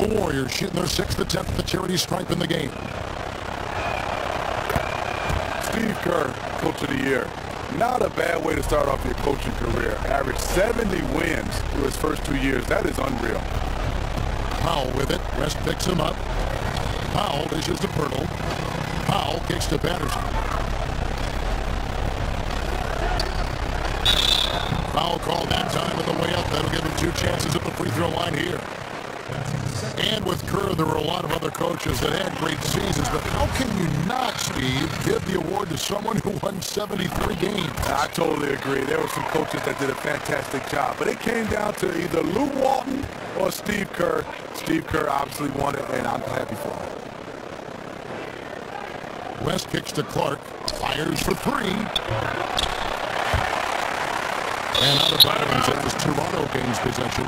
The Warriors shooting their 6th attempt at the charity stripe in the game. Steve Kerr, Coach of the Year. Not a bad way to start off your coaching career. Averaged 70 wins through his first 2 years. That is unreal. Powell with it. West picks him up. Powell dishes to Pirtle. Powell kicks to Patterson. Foul called that time with the way up. That'll give him 2 chances at the free throw line here. And with Kerr, there were a lot of other coaches that had great seasons, but how can you not, Steve, give the award to someone who won 73 games? I totally agree. There were some coaches that did a fantastic job, but it came down to either Lou Walton or Steve Kerr. Steve Kerr obviously won it, and I'm happy for him. West kicks to Clark, fires for 3. And out of bounds, it was Toronto gains possession.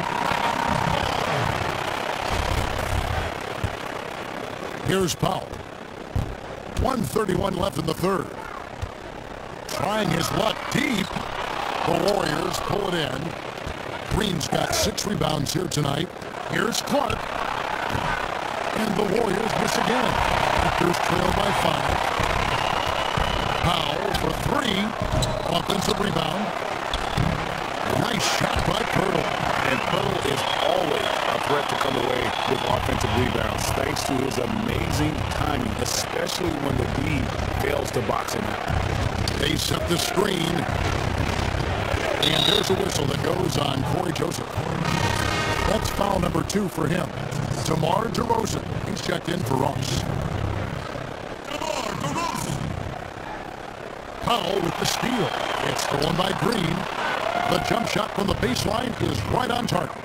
Here's Powell. 1:31 left in the third. Trying his luck deep. The Warriors pull it in. Green's got 6 rebounds here tonight. Here's Clark. And the Warriors miss again. Raptors trail by 5. Powell for 3. Offensive rebound. Nice shot by Pirtle. And Pirtle is always a threat to come away with offensive rebounds thanks to his amazing timing, especially when the D fails to box him out. They set the screen. And there's a whistle that goes on Corey Joseph. That's foul number 2 for him. DeMar DeRozan. He's checked in for Ross. Powell with the steal. It's stolen by Green. The jump shot from the baseline is right on target.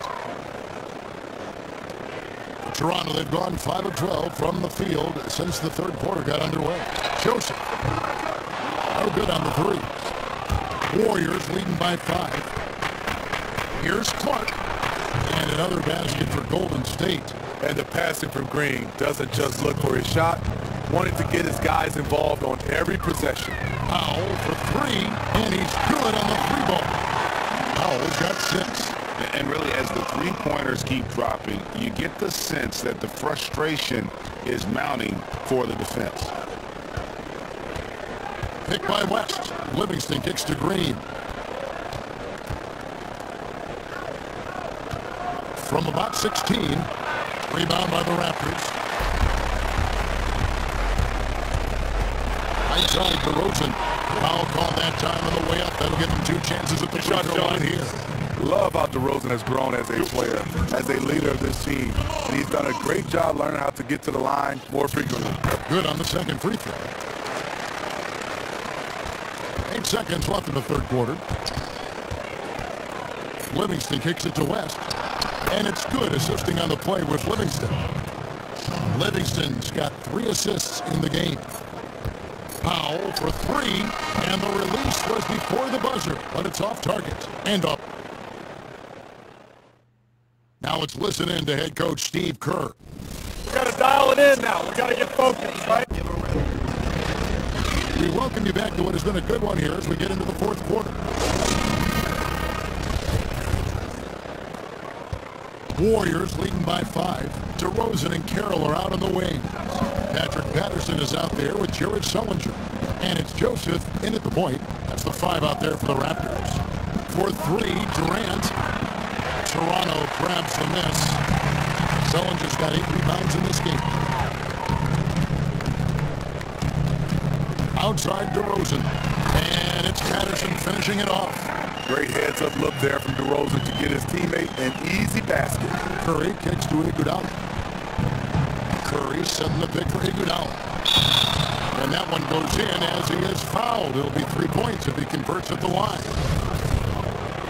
Toronto, they've gone 5 of 12 from the field since the third quarter got underway. Joseph. No good on the 3. Warriors leading by 5. Here's Clark. And another basket for Golden State. And the passing from Green doesn't just look for his shot. Wanted to get his guys involved on every possession. Powell for 3. And he's good on the 3 ball. Powell's got 6. And really, as the three-pointers keep dropping, you get the sense that the frustration is mounting for the defense. Pick by West. Livingston kicks to Green. From about 16. Rebound by the Raptors. Outside DeRozan. Foul called that time on the way up. That'll give him 2 chances at the free throw line here. Love how DeRozan has grown as a player, as a leader of this team. And he's done a great job learning how to get to the line more frequently. Good on the second free throw. 8 seconds left in the third quarter. Livingston kicks it to West. And it's good, assisting on the play with Livingston. Livingston's got 3 assists in the game. Powell for 3, and the release was before the buzzer, but it's off target and up. Now let's listen in to head coach Steve Kerr. We got to dial it in now. We got to get focused, right? We welcome you back to what has been a good one here as we get into the fourth quarter. Warriors leading by 5. DeRozan and Carroll are out on the wing. Patrick Patterson is out there with Jared Sullinger. And it's Joseph in at the point. That's the 5 out there for the Raptors. For 3, Durant. Toronto grabs the miss. Sullinger's got 8 rebounds in this game. Outside DeRozan. And it's Patterson finishing it off. Great heads-up look there from DeRozan to get his teammate an easy basket. Curry kicks to Iguodala. Curry setting the pick for Iguodala. And that one goes in as he is fouled. It'll be 3 points if he converts at the line.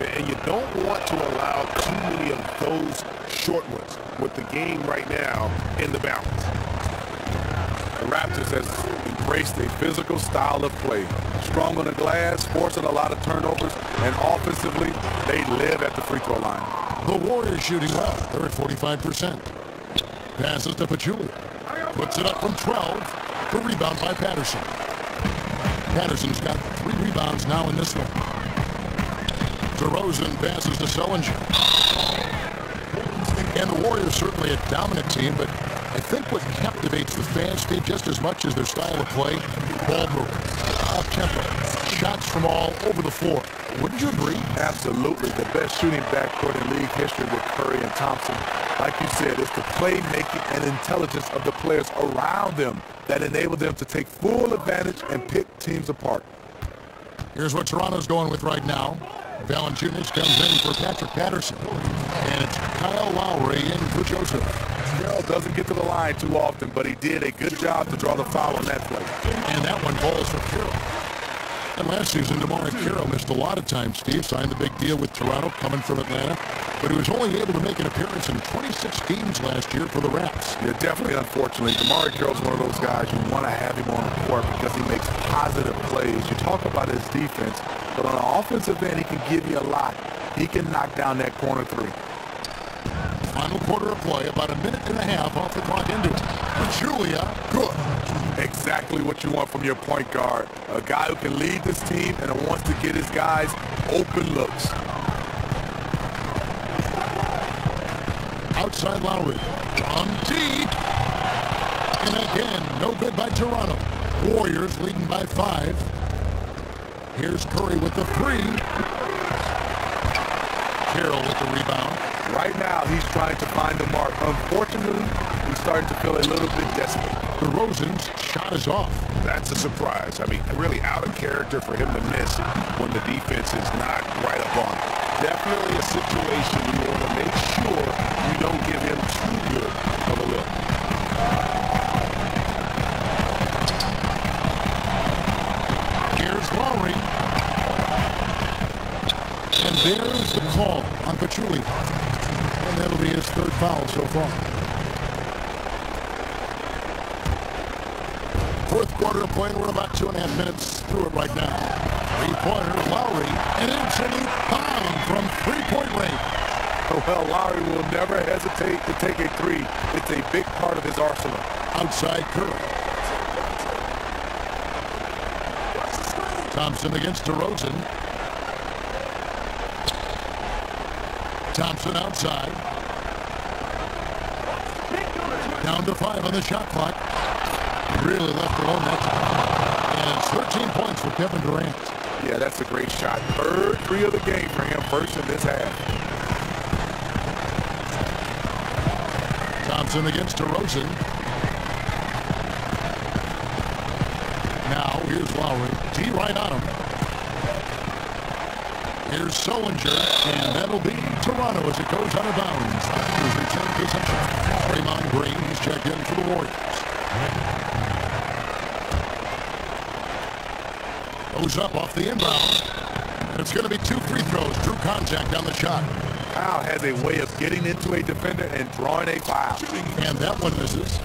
And you don't want to allow too many of those short ones with the game right now in the balance. The Raptors has embraced a physical style of play. Strong on the glass, forcing a lot of turnovers, and offensively, they live at the free throw line. The Warriors shooting well. They're at 45%. Passes to Pachulia. Puts it up from 12. The rebound by Patterson. Patterson's got 3 rebounds now in this one. DeRozan passes to Sullinger. And the Warriors certainly a dominant team, but I think what captivates the fans, Steve, just as much as their style of play, ball movement, up-tempo, shots from all over the floor. Wouldn't you agree? Absolutely. The best shooting backcourt in league history with Curry and Thompson. Like you said, it's the playmaking and intelligence of the players around them that enable them to take full advantage and pick teams apart. Here's what Toronto's going with right now. Valanciunas comes in for Patrick Patterson. And it's Kyle Lowry in for Joseph. Carroll doesn't get to the line too often, but he did a good job to draw the foul on that play. And that one falls for Carroll. And last season, DeMarre Carroll missed a lot of time, Steve. Signed the big deal with Toronto, coming from Atlanta. But he was only able to make an appearance in 26 games last year for the Raps. Yeah, definitely, unfortunately. DeMarre Carroll's one of those guys you want to have him on the court because he makes positive plays. You talk about his defense, but on the offensive end, he can give you a lot. He can knock down that corner three. Final quarter of play, about a minute and a half off the clock into it. Julia, good. Exactly what you want from your point guard. A guy who can lead this team and wants to get his guys open looks. Outside Lowry. On deep. And again, no good by Toronto. Warriors leading by 5. Here's Curry with the 3. Carroll with the rebound. Right now, he's trying to find the mark. Unfortunately, he's starting to feel a little bit desperate. DeRozan's shot is off. That's a surprise. I mean, really out of character for him to miss when the defense is not right up on him. Definitely a situation you want to make sure you don't give him too good of a look. Here's Lowry. And there's the call on Pachulia. And that'll be his 3rd foul so far. 4th quarter of play, we're about 2.5 minutes through it right now. 3-pointer, Lowry, and absolute bomb from 3-point range. Well, Lowry will never hesitate to take a 3. It's a big part of his arsenal. Outside Curry. Thompson against DeRozan. Thompson outside. Down to 5 on the shot clock. Really left alone that time. And it's 13 points for Kevin Durant. Yeah, that's a great shot. 3rd 3 of the game for him, first in this half. Thompson against DeRozan. Now here's Lowry. D right on him. Here's Sullinger, and that'll be Toronto as it goes out of bounds. Here's return possession. Draymond Green, he's checked in for the Warriors. Goes up off the inbound. And it's going to be 2 free throws. Drew contact on the shot. Kyle has a way of getting into a defender and drawing a foul. And that one misses.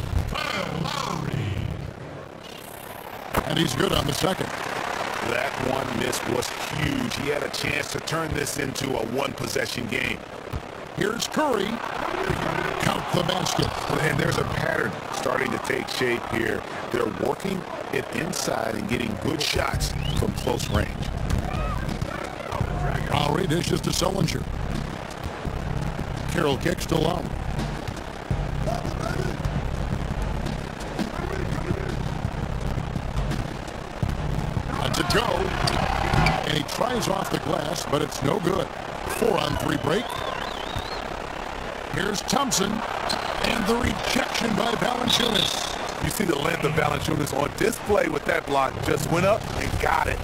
And he's good on the second. That one miss was huge. He had a chance to turn this into a 1-possession game. Here's Curry. Count the basket. And there's a pattern starting to take shape here. They're working it inside and getting good shots from close range. Lowry dishes to Sullinger. Carroll kicks to Lowry. To go. And he tries off the glass, but it's no good. 4-on-3 break. Here's Thompson. And the rejection by Valanciunas. You see the length of Valanciunas on display with that block. Just went up and got it.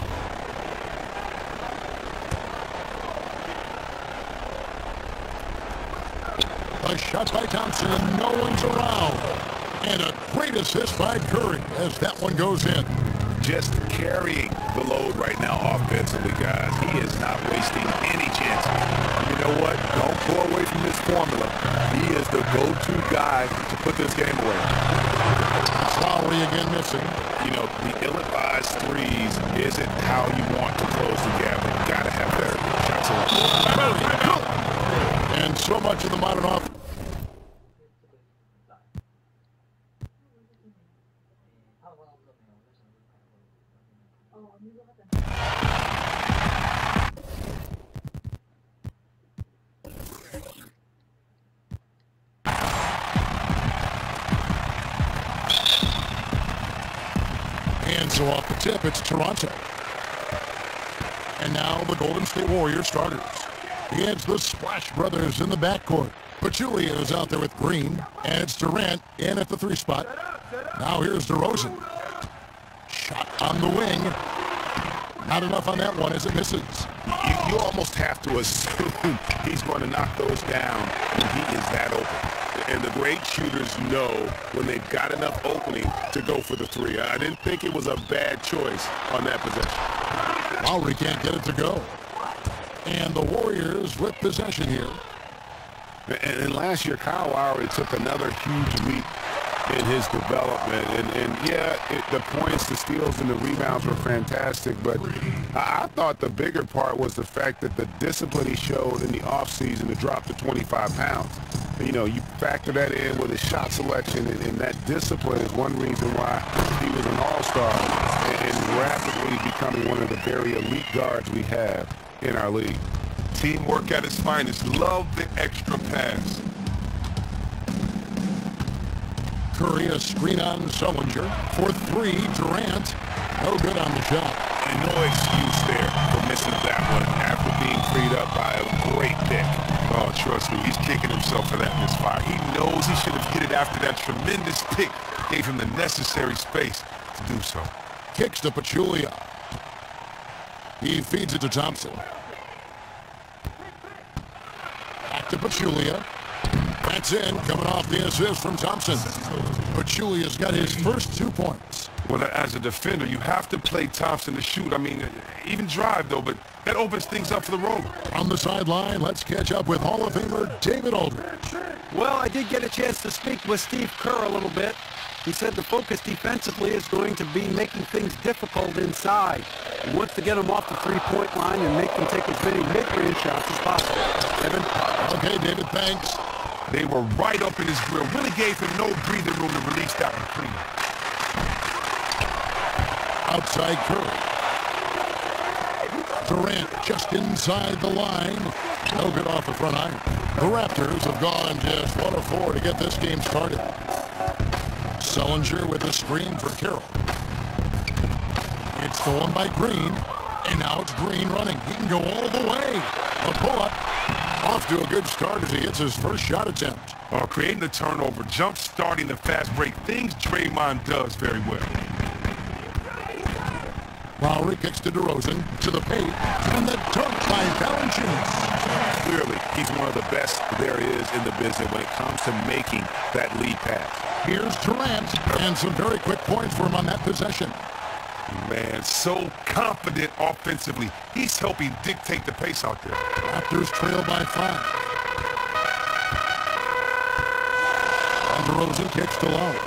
A shot by Thompson, and no one's around. And a great assist by Curry as that one goes in. Just carrying the load right now offensively, guys. He is not wasting any chances. You know what? Don't go away from this formula. He is the go-to guy to put this game away. Lowry again missing. You know, the ill-advised threes isn't how you want to close the gap. You got to have better shots around. And so much of the modern offense. And so off the tip, it's Toronto. And now the Golden State Warriors starters. It's the Splash Brothers in the backcourt. Pachulia is out there with Green, and it's Durant in at the 3 spot. Now here's DeRozan. Shot on the wing. Not enough on that one as it misses. You almost have to assume he's going to knock those down when he is that open. And the great shooters know when they've got enough opening to go for the 3. I didn't think it was a bad choice on that possession. Lowry can't get it to go. And the Warriors with possession here. And last year, Kyle Lowry took another huge leap in his development. And yeah, the points, the steals, and the rebounds were fantastic. But I thought the bigger part was the fact that the discipline he showed in the offseason to drop to 25 pounds. You know, you factor that in with his shot selection, and that discipline is one reason why he was an all-star and rapidly becoming one of the very elite guards we have in our league. Teamwork at its finest. Love the extra pass. Curry, a screen on Sullinger. For 3, Durant. No good on the shot. And no excuse there for missing that one after being freed up by a great pick. Oh, trust me, he's kicking himself for that misfire. He knows he should have hit it after that tremendous pick. Gave him the necessary space to do so. Kicks to Pachulia. He feeds it to Thompson. Back to Pachulia. That's in, coming off the assist from Thompson. Pachulia's got his first 2 points. Well, as a defender, you have to play Thompson to shoot. I mean, even drive, though, but that opens things up for the road. On the sideline, let's catch up with Hall of Famer David Aldridge. Well, I did get a chance to speak with Steve Kerr a little bit. He said the focus defensively is going to be making things difficult inside. He wants to get them off the 3-point line and make them take as many mid-range shots as possible. Evan? Okay, David, thanks. They were right up in his grill. Really gave him no breathing room to release that one clean. Outside Curry. Durant just inside the line. No good off the front iron. The Raptors have gone just 1 of 4 to get this game started. Sullinger with a screen for Carroll. It's stolen by Green. And now it's Green running. He can go all the way. A pull-up. Off to a good start as he hits his first shot attempt. Creating the turnover, jump-starting the fast break, things Draymond does very well. Lowry kicks to DeRozan, to the paint, and the dunk by Valanciunas. Clearly, he's one of the best there is in the business when it comes to making that lead pass. Here's Durant, and some very quick points for him on that possession. Man, so confident offensively. He's helping dictate the pace out there. Raptors trail by 5. And DeRozan kicks to Lowry.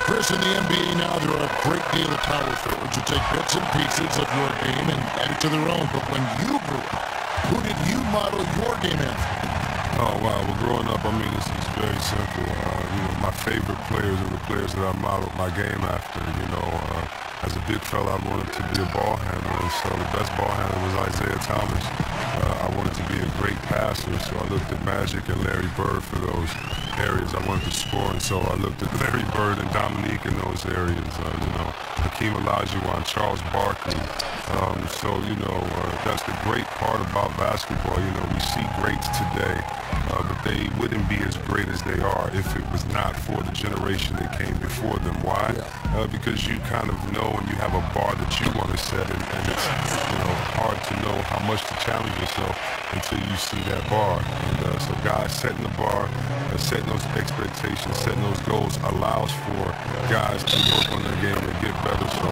Chris, in the NBA now, there are a great deal of power forwards who take bits and pieces of your game and add it to their own. But when you grew up, who did you model your game after? Oh, wow. Well, growing up, I mean, it's very simple. My favorite players are the players that I modeled my game after. As a big fella, I wanted to be a ball handler. And so the best ball handler was Isaiah Thomas. I wanted to be a great passer, so I looked at Magic and Larry Bird for those areas. I wanted to score, and so I looked at Larry Bird and Dominique in those areas. Hakeem Olajuwon, Charles Barkley. That's the great part about basketball. We see greats today, but they wouldn't be as great as they are if it was not for the generation that came before them. Why? Because you kind of know and you have a bar that you want to set, and it's hard to know how much to challenge yourself until you see that bar. And so guys setting the bar, setting those expectations, setting those goals allows for guys to work on their game and get better. So,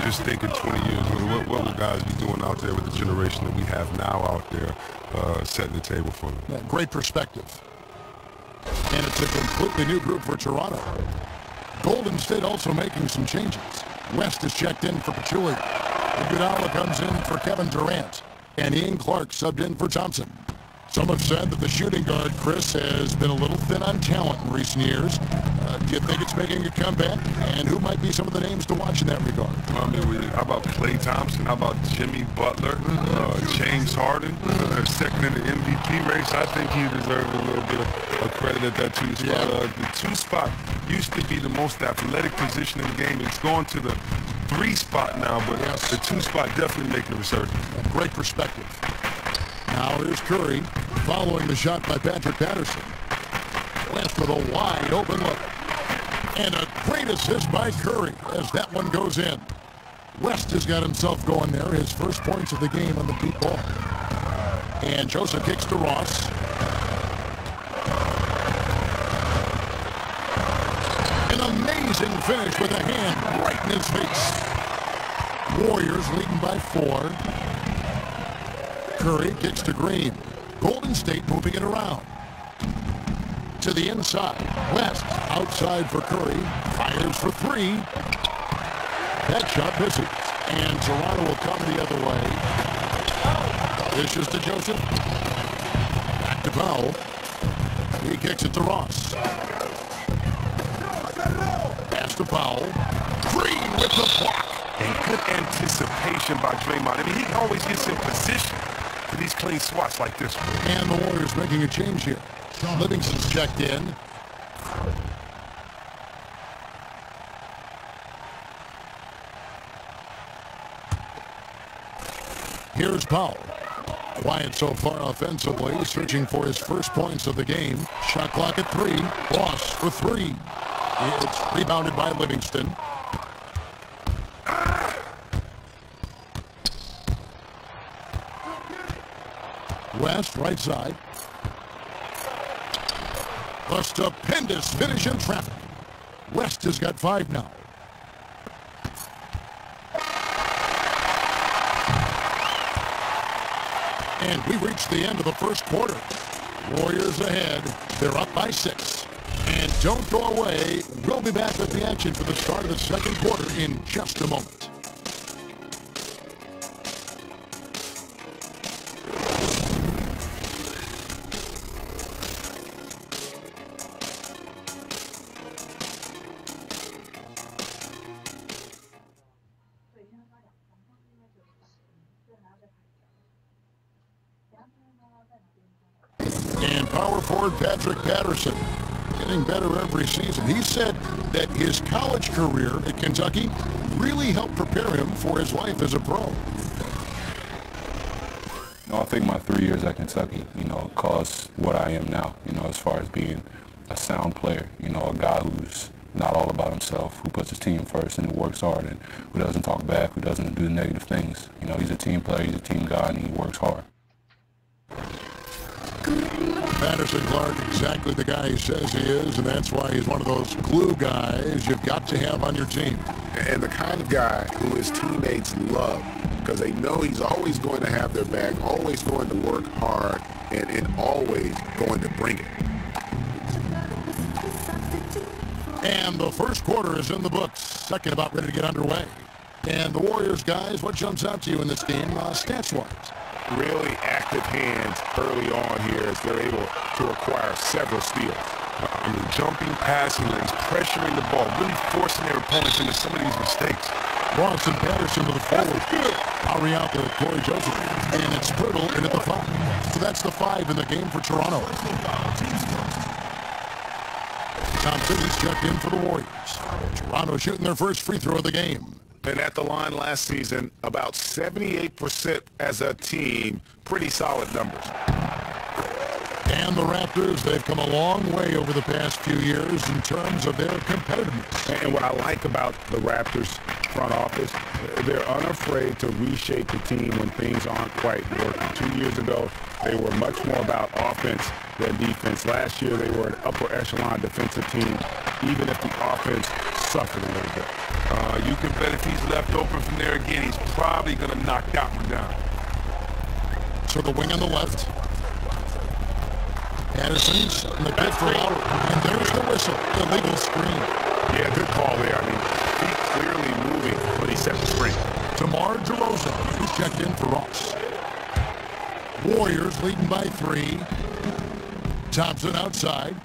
just think in 20 years, what will guys be doing out there with the generation that we have now out there, setting the table for them? Yeah, great perspective. And it's a completely new group for Toronto. Golden State also making some changes. West is checked in for Pachulia. Iguodala comes in for Kevin Durant. And Ian Clark subbed in for Thompson. Some have said that the shooting guard, Chris, has been a little thin on talent in recent years. Do you think it's making a comeback? And who might be some of the names to watch in that regard? How about Klay Thompson? How about Jimmy Butler? James Harden? Second in the MVP race. I think he deserves a little bit of credit at that 2 spot. The 2 spot used to be the most athletic position in the game. It's gone to the 3 spot now, but the 2 spot definitely making a resurgence. Great perspective. Now here's Curry following the shot by Patrick Patterson. West with a wide open look. And a great assist by Curry as that one goes in. West has got himself going there. His first points of the game on the deep ball. And Joseph kicks to Ross. An amazing finish with a hand right in his face. Warriors leading by 4. Curry kicks to Green. Golden State moving it around. To the inside. West outside for Curry. Fires for 3. That shot misses. And Toronto will come the other way. This is to Joseph. Back to Powell. He kicks it to Ross. Pass to Powell. Green with the block. And good anticipation by Draymond. I mean, he always gets in position for these clean swats like this one. And the Warriors making a change here. Livingston's checked in. Here's Powell. Quiet so far offensively, searching for his first points of the game. Shot clock at 3. Ross for 3. It's rebounded by Livingston. West, right side. A stupendous finish in traffic. West has got 5 now. And we reached the end of the first quarter. Warriors ahead. They're up by 6. And don't go away. We'll be back with the action for the start of the second quarter in just a moment. And power forward Patrick Patterson getting better every season. He said that his college career at Kentucky really helped prepare him for his life as a pro. I think my 3 years at Kentucky, caused what I am now, as far as being a sound player, a guy who's not all about himself, who puts his team first and who works hard and who doesn't talk back, who doesn't do negative things. He's a team player, he's a team guy, and he works hard. Patterson Clark, exactly the guy he says he is, and that's why he's one of those glue guys you've got to have on your team. And the kind of guy who his teammates love because they know he's always going to have their back, always going to work hard, and always going to bring it. And the first quarter is in the books. Second about ready to get underway. And the Warriors, guys, what jumps out to you in this game, stats-wise? Really active hands early on here as they're able to acquire several steals. Jumping, passing lanes, pressuring the ball, really forcing their opponents into some of these mistakes. Ross and Patterson to the forward. Lowry out to Corey Joseph. And it's Pirtle in at the 5. So that's the 5 in the game for Toronto. Thompson is checked in for the Warriors. Toronto shooting their first free throw of the game. And at the line last season, about 78% as a team. Pretty solid numbers. And the Raptors, they've come a long way over the past few years in terms of their competitiveness. And what I like about the Raptors front office, they're unafraid to reshape the team when things aren't quite working. 2 years ago, they were much more about offense than defense. Last year, they were an upper echelon defensive team, even if the offense suffered a little bit. You can bet if he's left open from there again, he's probably going to knock that one down. So the wing on the left. Patterson's in the pit for Lowry. And there's the whistle, the legal screen. Yeah, good call there. Feet clearly moving when he set the screen. DeMar DeRozan, who's checked in for Ross. Warriors leading by 3. Thompson outside.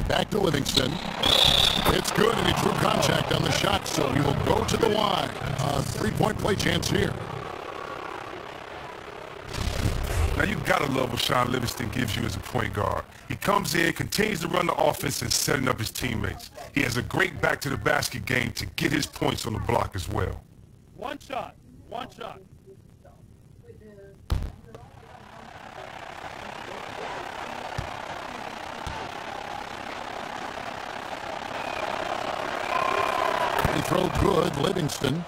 Back to Livingston. It's good, and he drew contact on the shot, so he will go to the line. A 3-point play chance here. Now, you got to love what Sean Livingston gives you as a point guard. He comes in, continues to run the offense, and setting up his teammates. He has a great back-to-the-basket game to get his points on the block as well. One shot. One shot. They throw good, Livingston.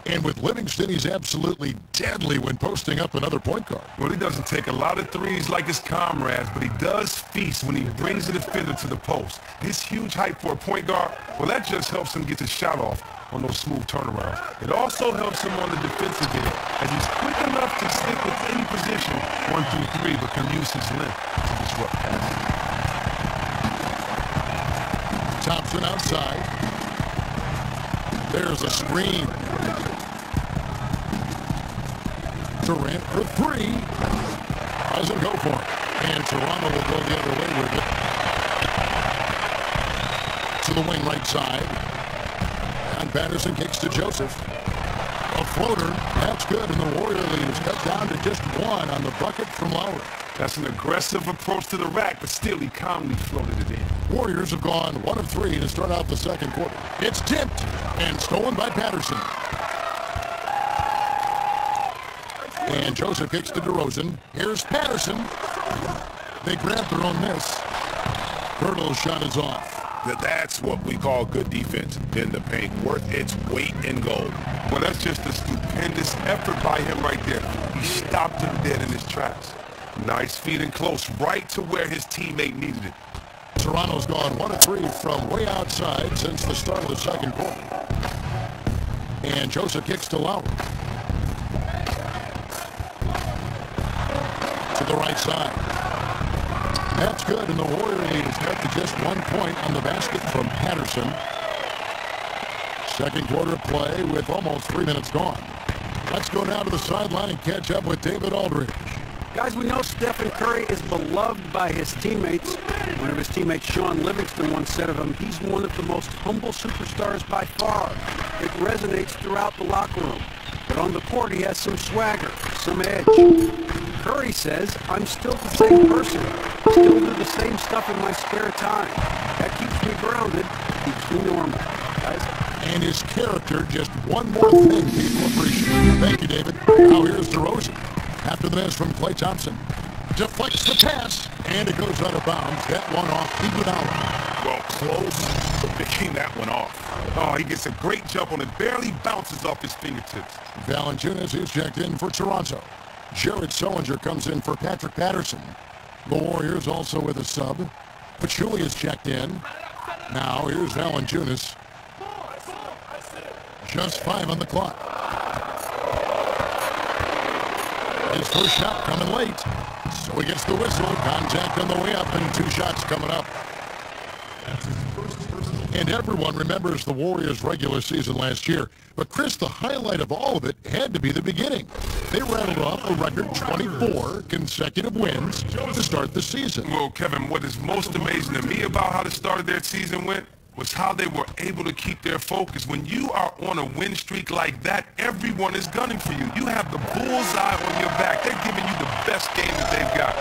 And with Livingston, he's absolutely deadly when posting up another point guard. Well, he doesn't take a lot of threes like his comrades, but he does feast when he brings the defender to the post. His huge height for a point guard, well, that just helps him get the shot off on those smooth turnarounds. It also helps him on the defensive end, as he's quick enough to stick with any position 1 through 3, but can use his length to disrupt passes. Thompson outside. There's a screen. Durant for three. Doesn't go for it. And Toronto will go the other way with it. To the wing right side. And Patterson kicks to Joseph. A floater. That's good. And the Warrior lead is cut down to just one on the bucket from Lowry. That's an aggressive approach to the rack, but still he calmly floated it in. Warriors have gone 1 of 3 to start out the second quarter. It's tipped and stolen by Patterson. And Joseph kicks to DeRozan. Here's Patterson. They grab their own miss. Pirtle's shot is off. That's what we call good defense in the paint, worth its weight in gold. Well, that's just a stupendous effort by him right there. He stopped him dead in his tracks. Nice feed in close, right to where his teammate needed it. Toronto's gone 1 of 3 from way outside since the start of the second quarter. And Joseph kicks to Lowry. To the right side. That's good, and the Warrior lead is cut to just 1 point on the basket from Patterson. Second quarter play with almost 3 minutes gone. Let's go down to the sideline and catch up with David Aldridge. Guys, we know Stephen Curry is beloved by his teammates. One of his teammates, Sean Livingston, once said of him, he's one of the most humble superstars by far. It resonates throughout the locker room. But on the court, he has some swagger, some edge. Curry says, I'm still the same person. Still do the same stuff in my spare time. That keeps me grounded, keeps me normal. Guys. And his character, just one more thing people appreciate. Thank you, David. Now here's DeRozan. After the miss from Klay Thompson. Deflects the pass, and it goes out of bounds. That one off Iguodala. Well, close to picking that one off. Oh, he gets a great jump on it. Barely bounces off his fingertips. Valanciunas is checked in for Toronto. Jared Sullinger comes in for Patrick Patterson. The Warriors also with a sub. Pachulia is checked in. Now here's Valanciunas. Just 5 on the clock. His first shot coming late. So he gets the whistle. Contact on the way up and 2 shots coming up. And everyone remembers the Warriors' regular season last year. But Chris, the highlight of all of it had to be the beginning. They rattled off a record 24 consecutive wins to start the season. Well, Kevin, what is most amazing to me about how the start of their season went was how they were able to keep their focus. When you are on a win streak like that, everyone is gunning for you. You have the bullseye on your back. They're giving you the best game that they've got.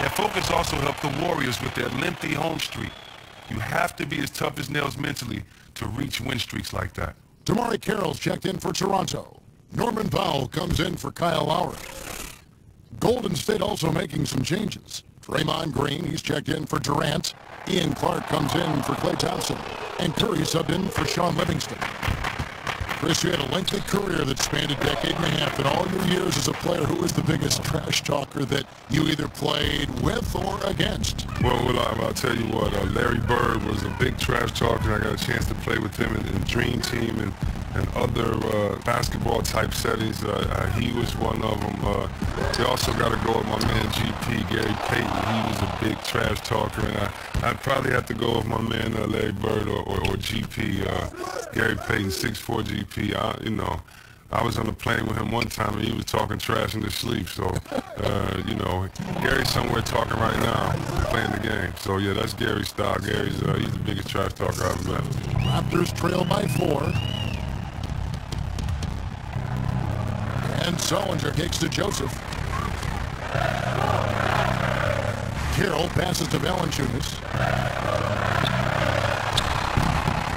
Their focus also helped the Warriors with their lengthy home streak. You have to be as tough as nails mentally to reach win streaks like that. Damari Carroll's checked in for Toronto. Norman Powell comes in for Kyle Lowry. Golden State also making some changes. Draymond Green, he's checked in for Durant. Ian Clark comes in for Klay Thompson. And Curry subbed in for Sean Livingston. Chris, you had a lengthy career that spanned a decade and a half. In all your years as a player, who was the biggest trash talker that you either played with or against? Well, I'll tell you what, Larry Bird was a big trash talker. I got a chance to play with him in Dream Team and other basketball type settings. He was one of them. You also got to go with my man GP, Gary Payton. He was a big trash talker, and I'd probably have to go with my man Larry Bird or GP, Gary Payton, 6'4" GP. I was on the plane with him one time, and he was talking trash in his sleep. So, Gary's somewhere talking right now, playing the game. So, yeah, that's Gary's style. He's the biggest trash talker I've ever met. Raptors trail by 4. And Sullinger kicks to Joseph. Carroll passes to Valanciunas.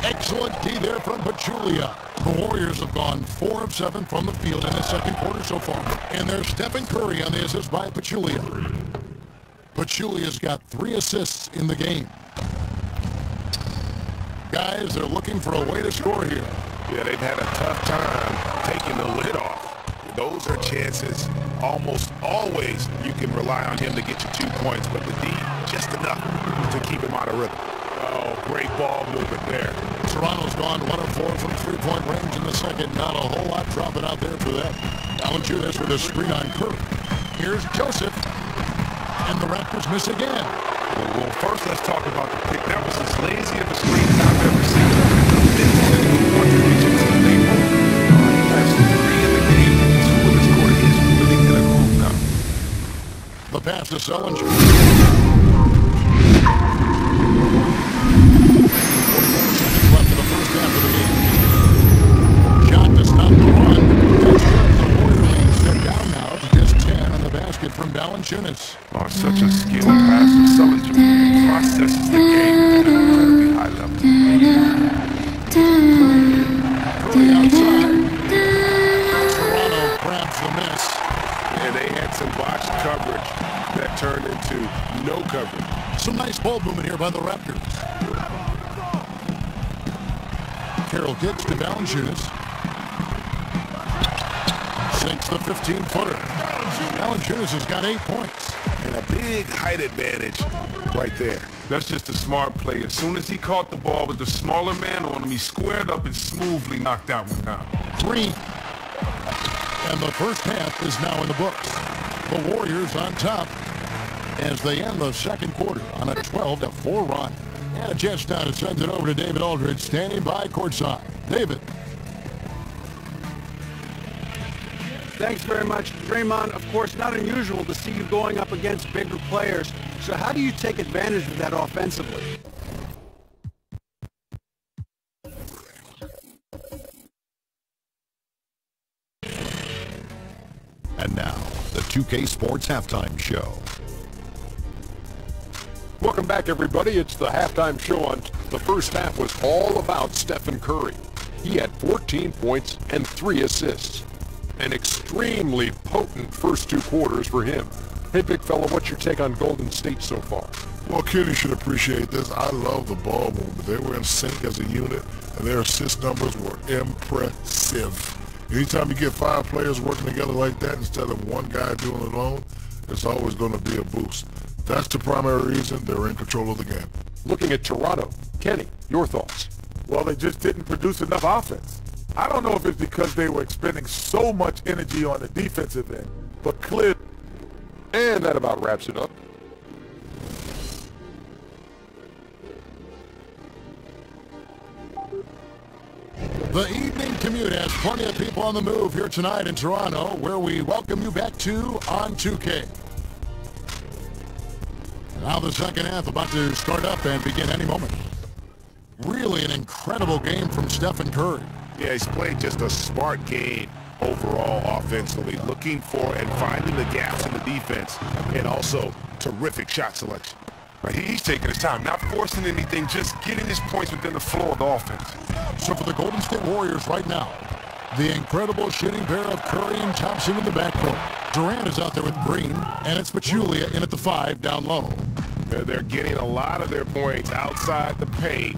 Excellent D there from Pachulia. The Warriors have gone 4 of 7 from the field in the second quarter so far. And there's Stephen Curry on the assist by Pachulia. Pachulia's got 3 assists in the game. Guys, they're looking for a way to score here. Yeah, they've had a tough time taking the lid off. Those are chances. Almost always you can rely on him to get you 2 points, but the D, just enough to keep him out of rhythm. Oh, great ball movement there. Toronto's gone 1 of 4 from 3-point range in the second. Not a whole lot dropping out there for them. Valanciunas with a screen on Curry. Here's Joseph. And the Raptors miss again. Well, first let's talk about the pick. That was as lazy of a screen I've ever seen. Minimal contribution to the table. That's 3 in the game. 2 of his score is really in a groove now. The pass to Sullinger. Left in the first half of the game. Shot to stop the run. The Warrior lead set down now to just 10 on the basket from Valanciunas. Oh, such a skilled passer. Sullinger processes the game at an incredibly high level. Curry outside. Toronto grabs the miss. And they had some botched coverage that turned into no coverage. Some nice ball movement here by the Raptors. Carroll gets to Valanciunas. Sinks the 15-footer. Valanciunas has got 8 points. And a big height advantage right there. That's just a smart play. As soon as he caught the ball with the smaller man on him, he squared up and smoothly knocked that one down. 3. And the first half is now in the books. The Warriors on top as they end the second quarter on a 12-4 run. And a chance now to send it over to David Aldridge, standing by courtside. David. Thanks very much, Draymond. Of course, not unusual to see you going up against bigger players. So how do you take advantage of that offensively? And now, the 2K Sports Halftime Show. Welcome back, everybody. It's the halftime show. On the first half was all about Stephen Curry. He had 14 points and 3 assists. An extremely potent first 2 quarters for him. Hey, big fella, what's your take on Golden State so far? Well, Kenny should appreciate this. I love the ball movement. They were in sync as a unit, and their assist numbers were impressive. Anytime you get 5 players working together like that instead of one guy doing it alone, it's always going to be a boost. That's the primary reason they're in control of the game. Looking at Toronto, Kenny, your thoughts? Well, they just didn't produce enough offense. I don't know if it's because they were expending so much energy on the defensive end, but clearly. And that about wraps it up. The evening commute has plenty of people on the move here tonight in Toronto, where we welcome you back to On 2K. Now the second half about to start up and begin any moment. Really an incredible game from Stephen Curry. Yeah, he's played just a smart game overall offensively, looking for and finding the gaps in the defense, and also terrific shot selection. Right, he's taking his time, not forcing anything, just getting his points within the flow of the offense. So for the Golden State Warriors right now, the incredible shooting pair of Curry and Thompson in the backcourt. Durant is out there with Green, and it's Pachulia in at the 5 down low. They're getting a lot of their points outside the paint.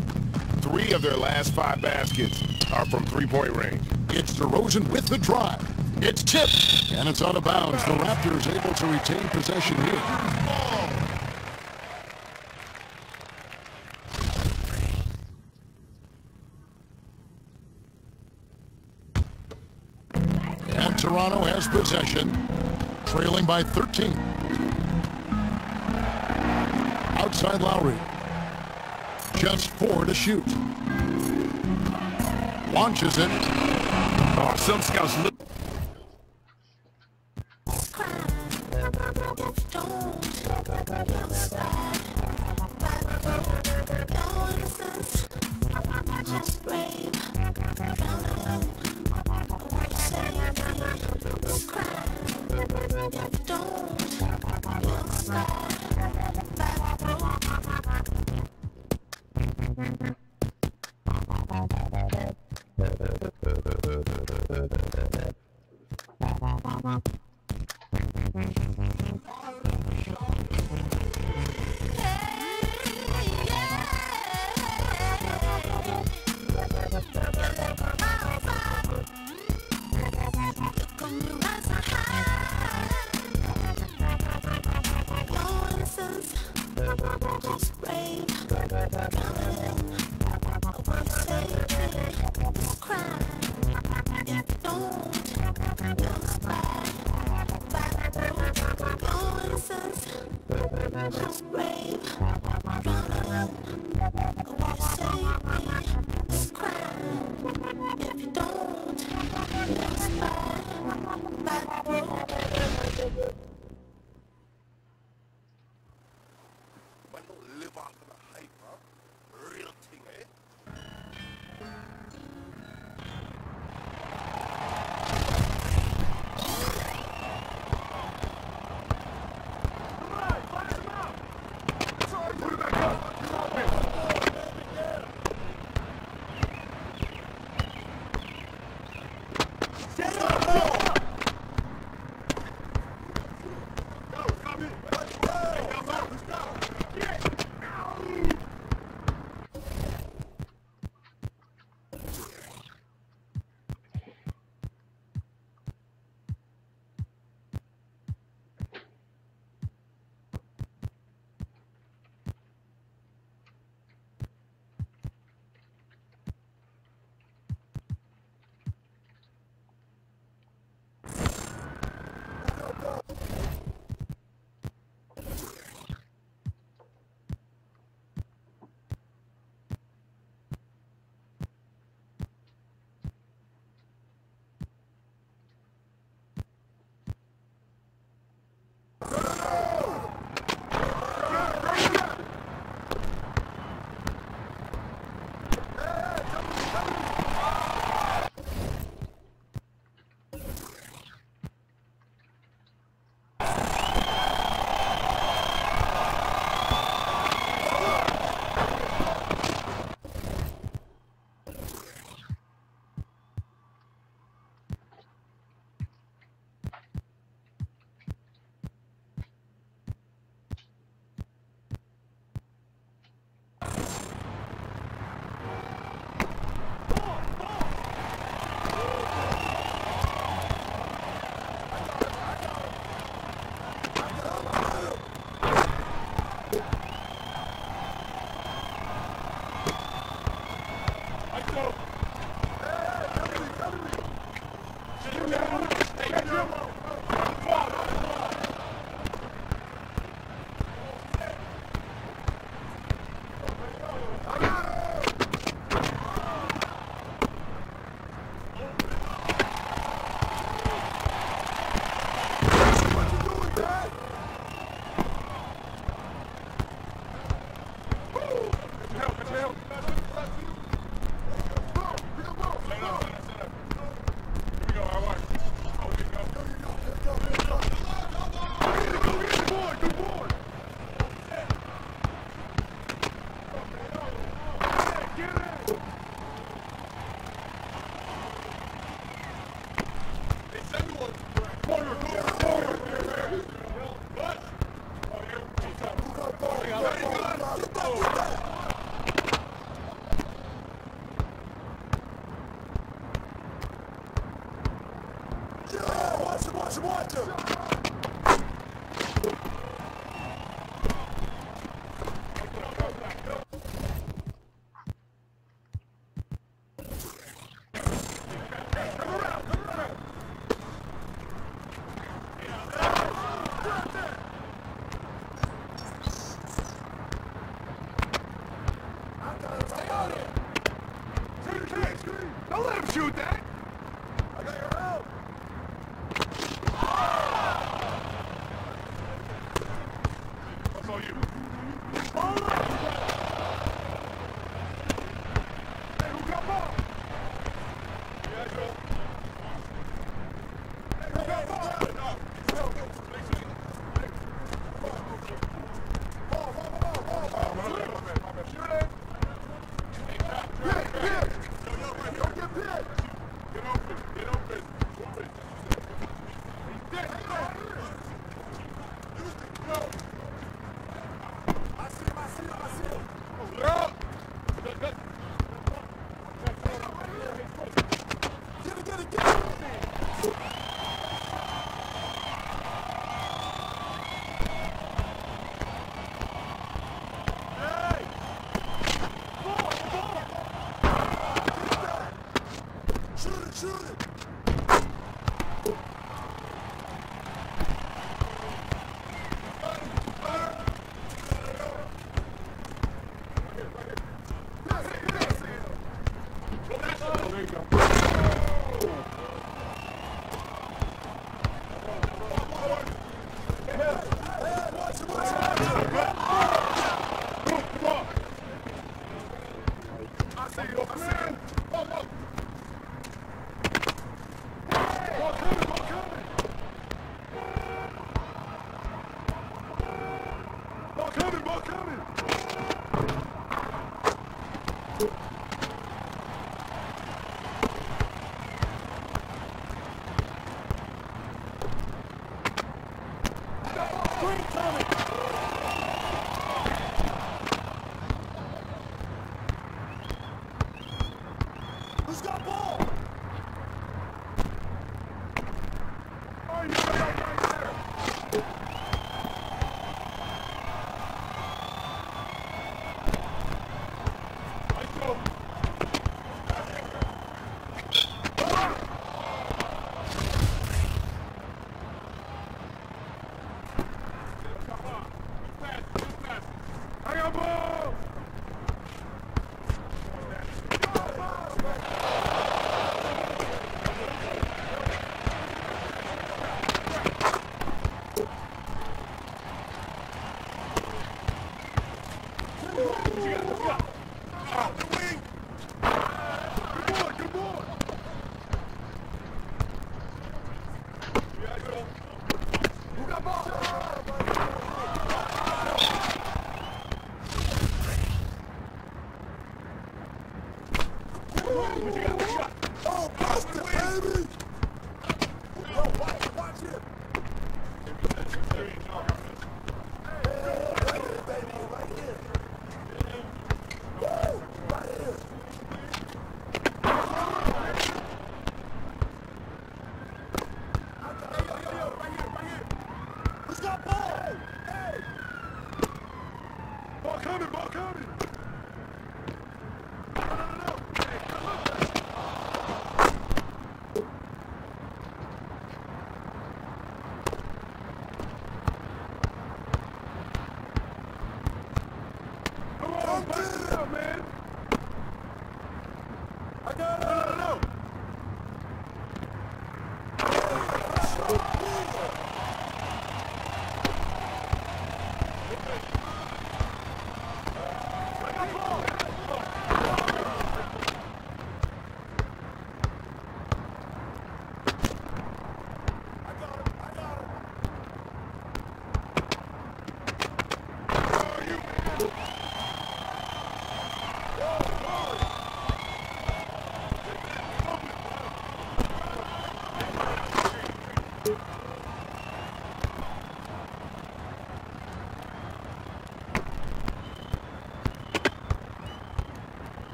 3 of their last 5 baskets are from 3-point range. It's DeRozan with the drive. It's tipped, and it's out of bounds. The Raptors able to retain possession here. And Toronto has possession, trailing by 13. Outside Lowry. Just 4 to shoot. Launches it. Oh, some scouts look.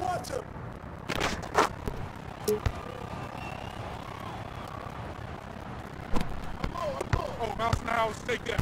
watch him. Oh, mouse now, stay there.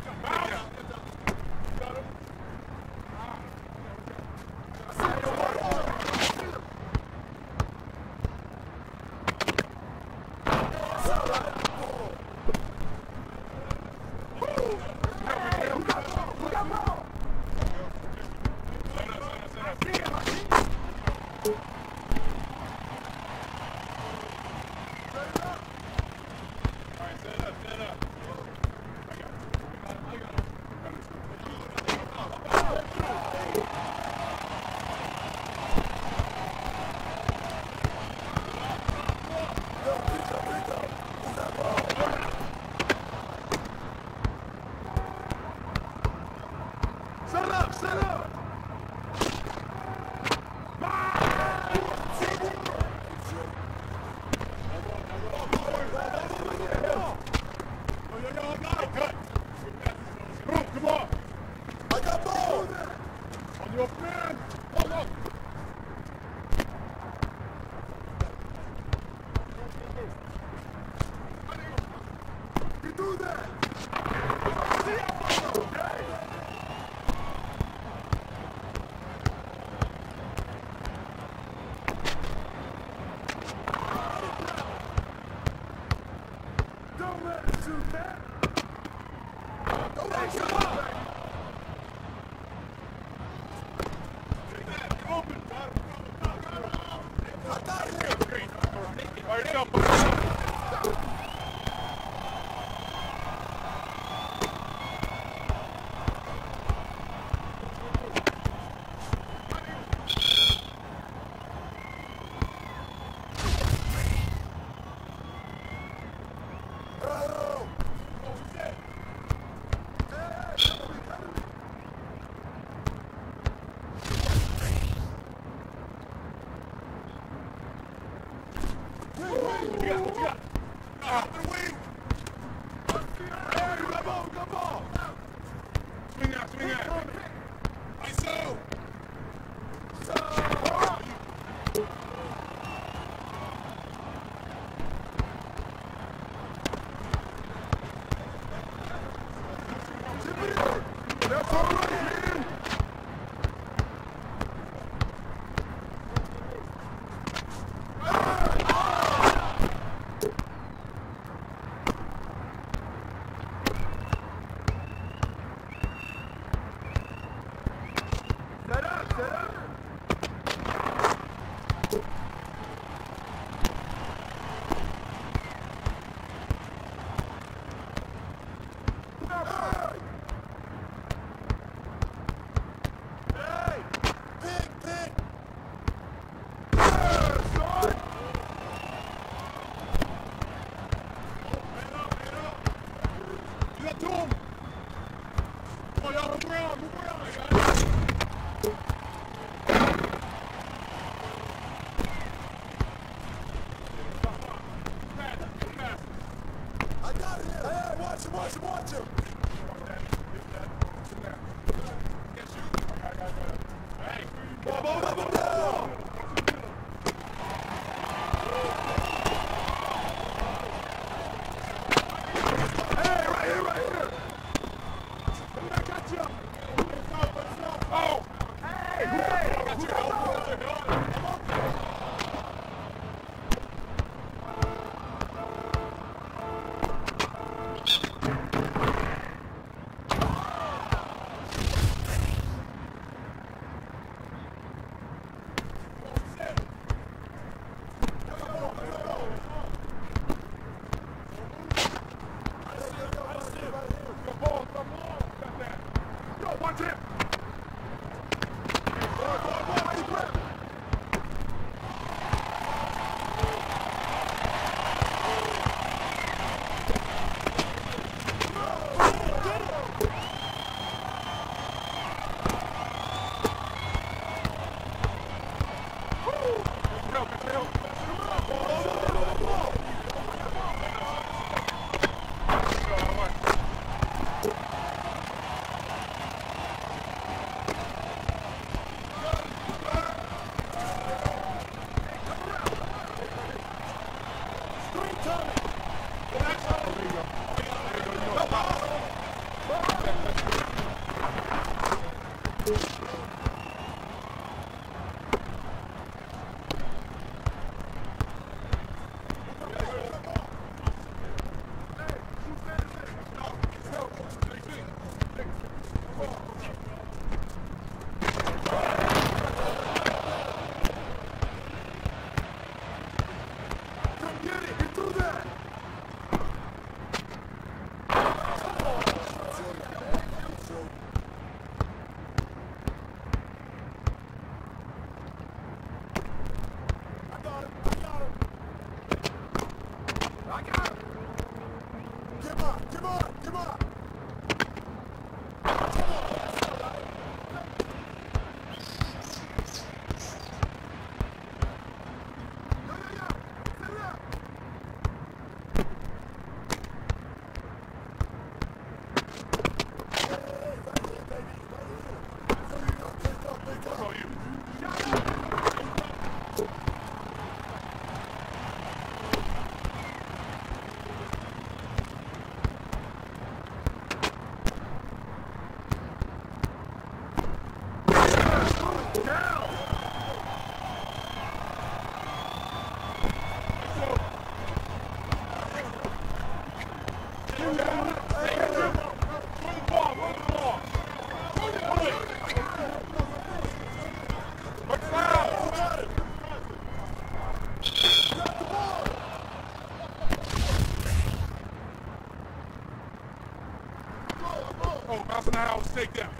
Take that.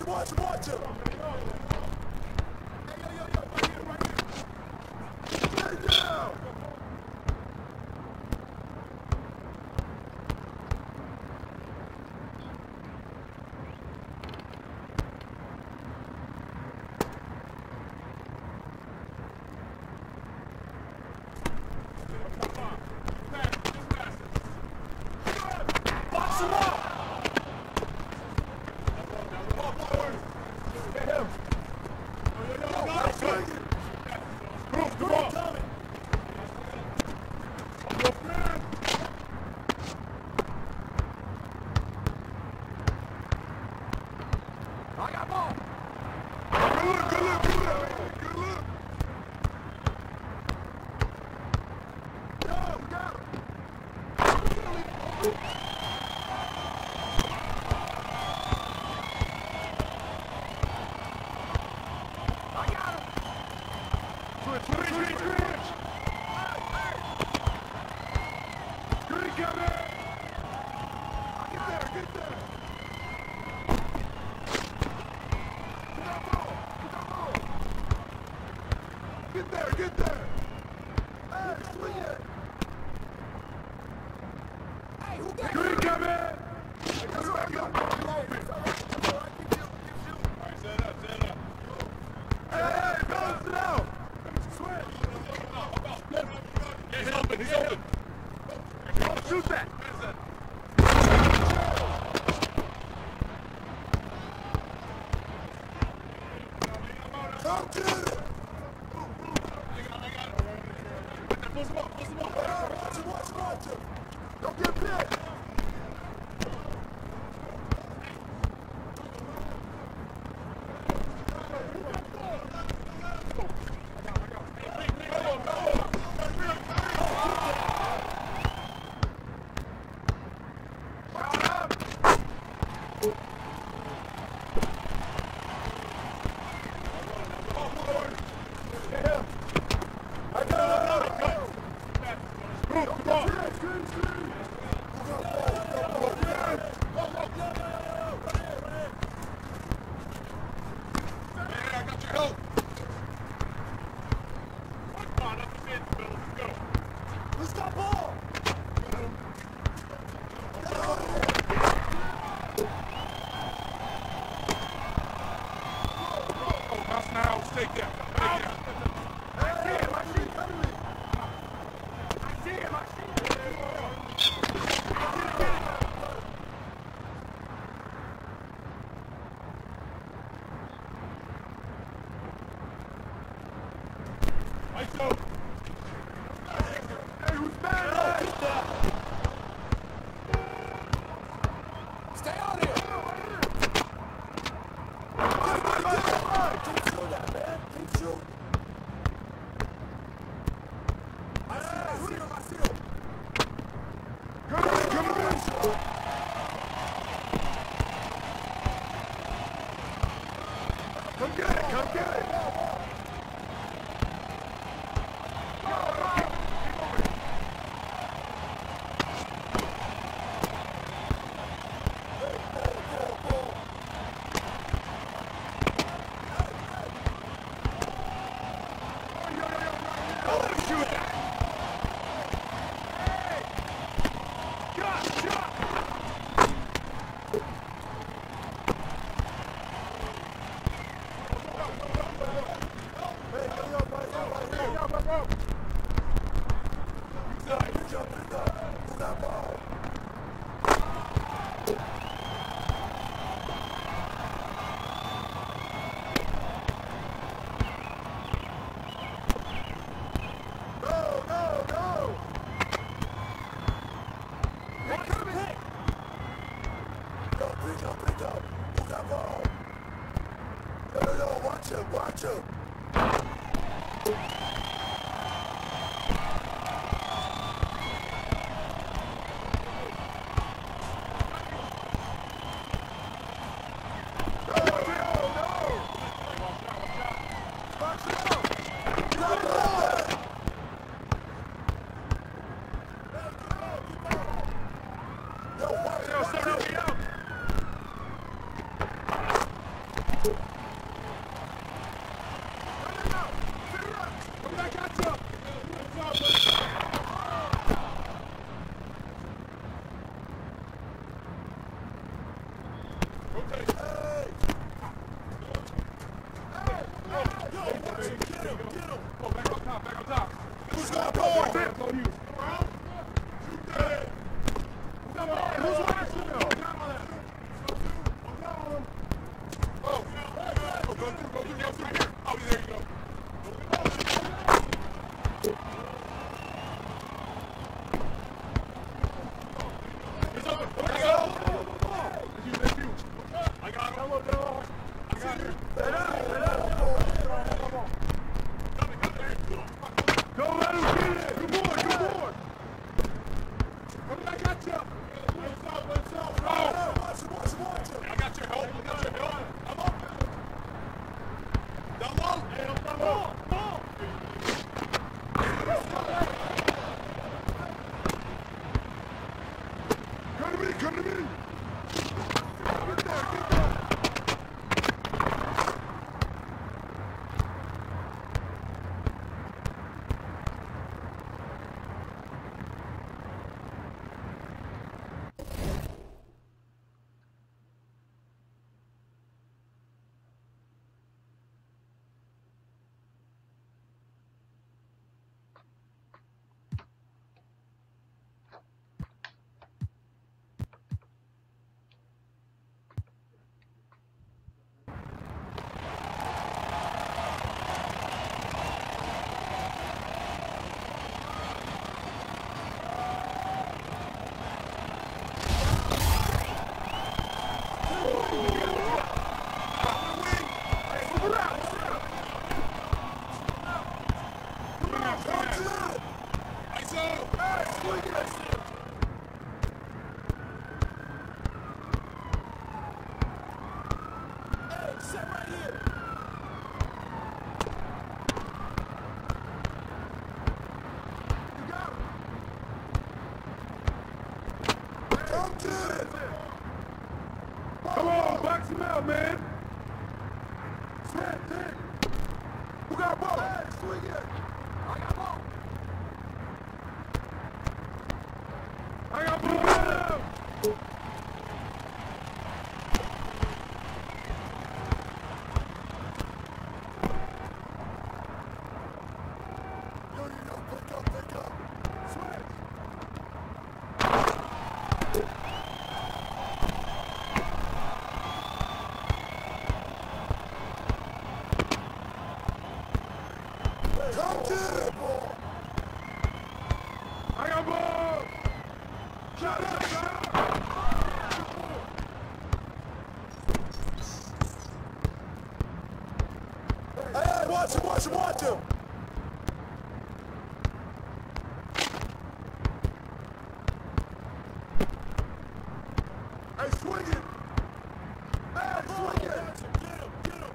Watch him! Stay down! Box him up! Get there! Hey, swing it! Hey, who got it? Come in! Come back up! Alright, set up. Hey, balance it out! Switch! Yeah, he's open! Shoot that! Come to it! Watch him! Don't get bit! Stay on here! Come get it, come get it. Come on, box him out, man. Who got ball? Hey, swing it. I got ball. I got ball. Pick up. Switch. Come to it, ball. I got ball. Shut up. Hey, watch him. Hey, swing it. Hey, swing it. Get him.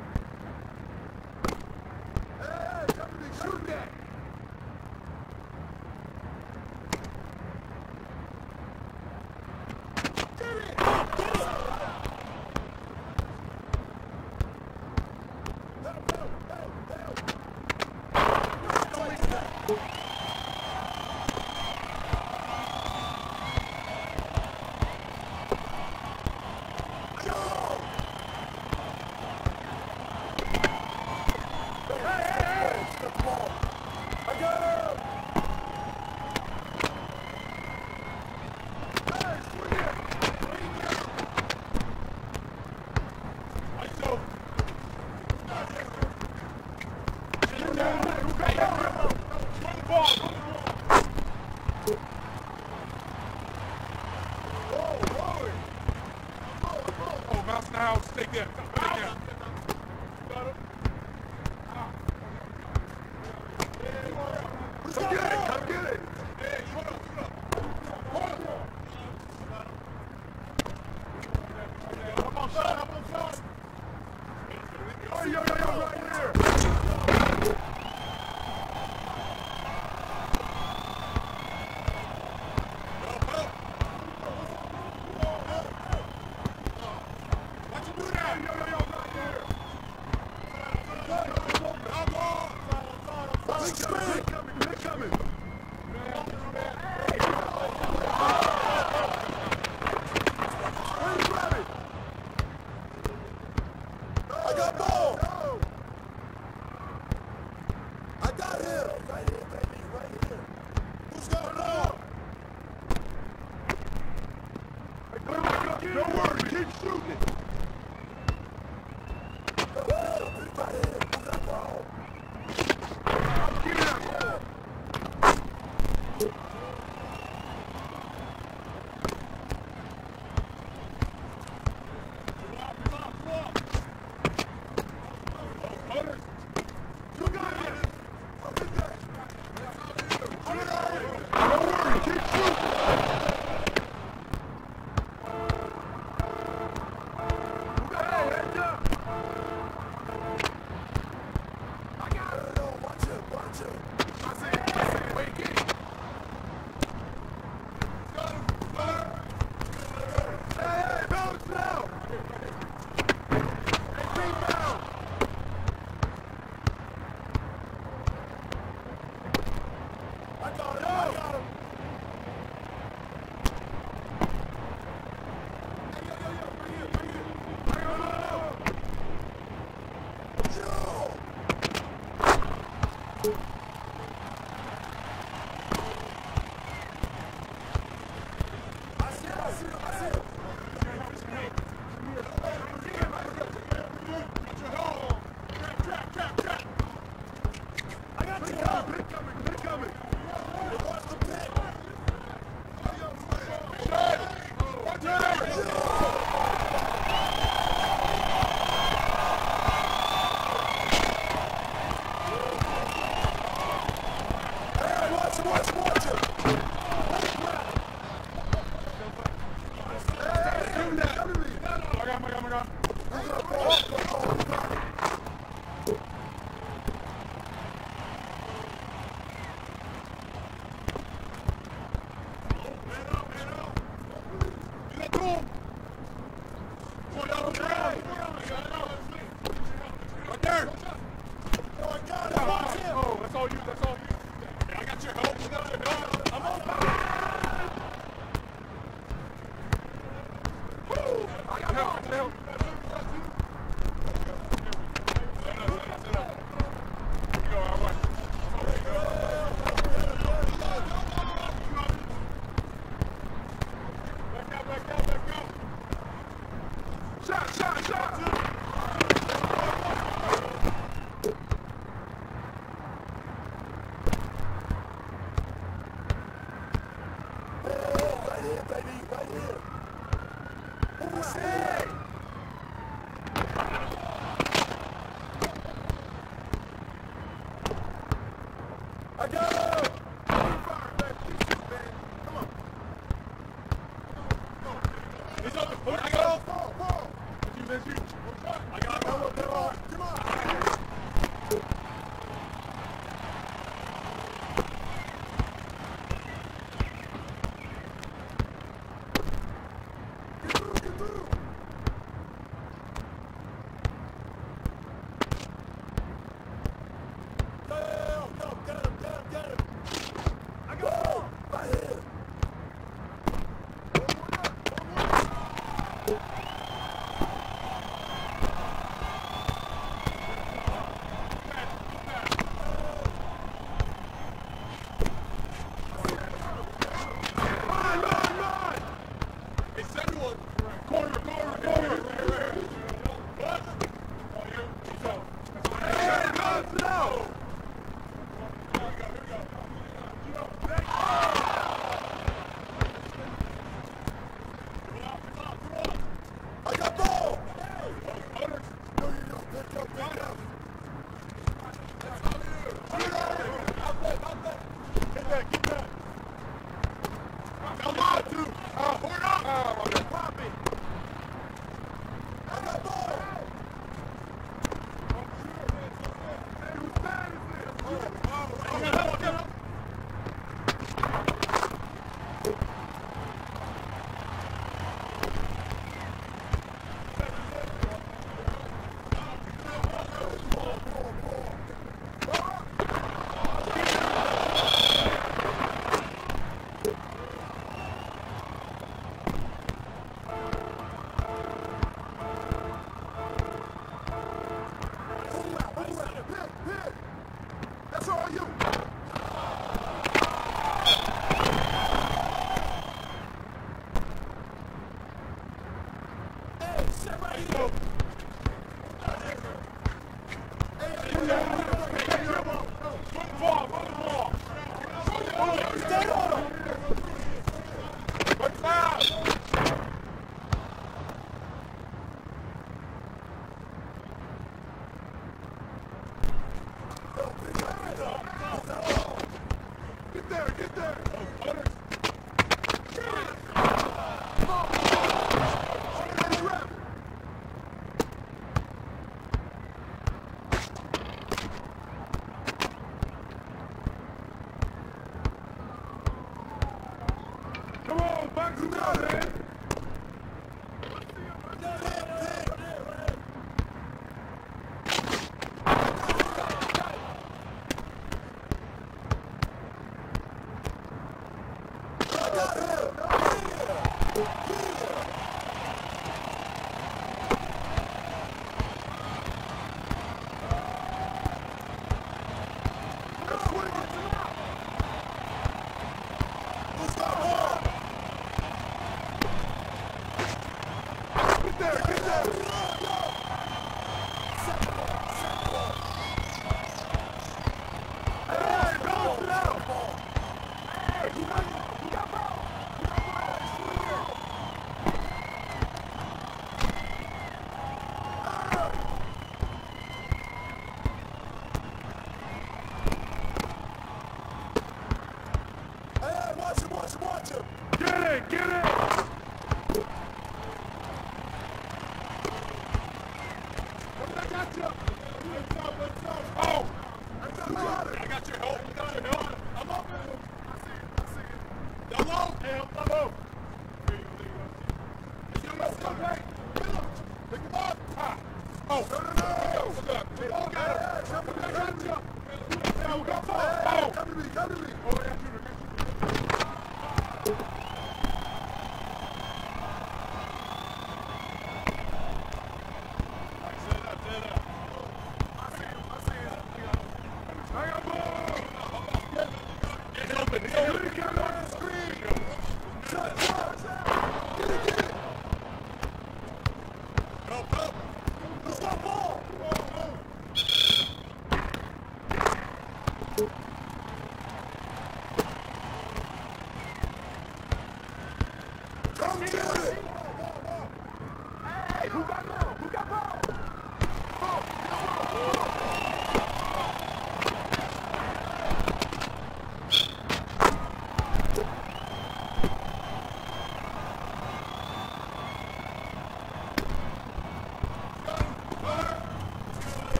Oh, mouse in the house. Take that. Take that. Come get it. Come get it.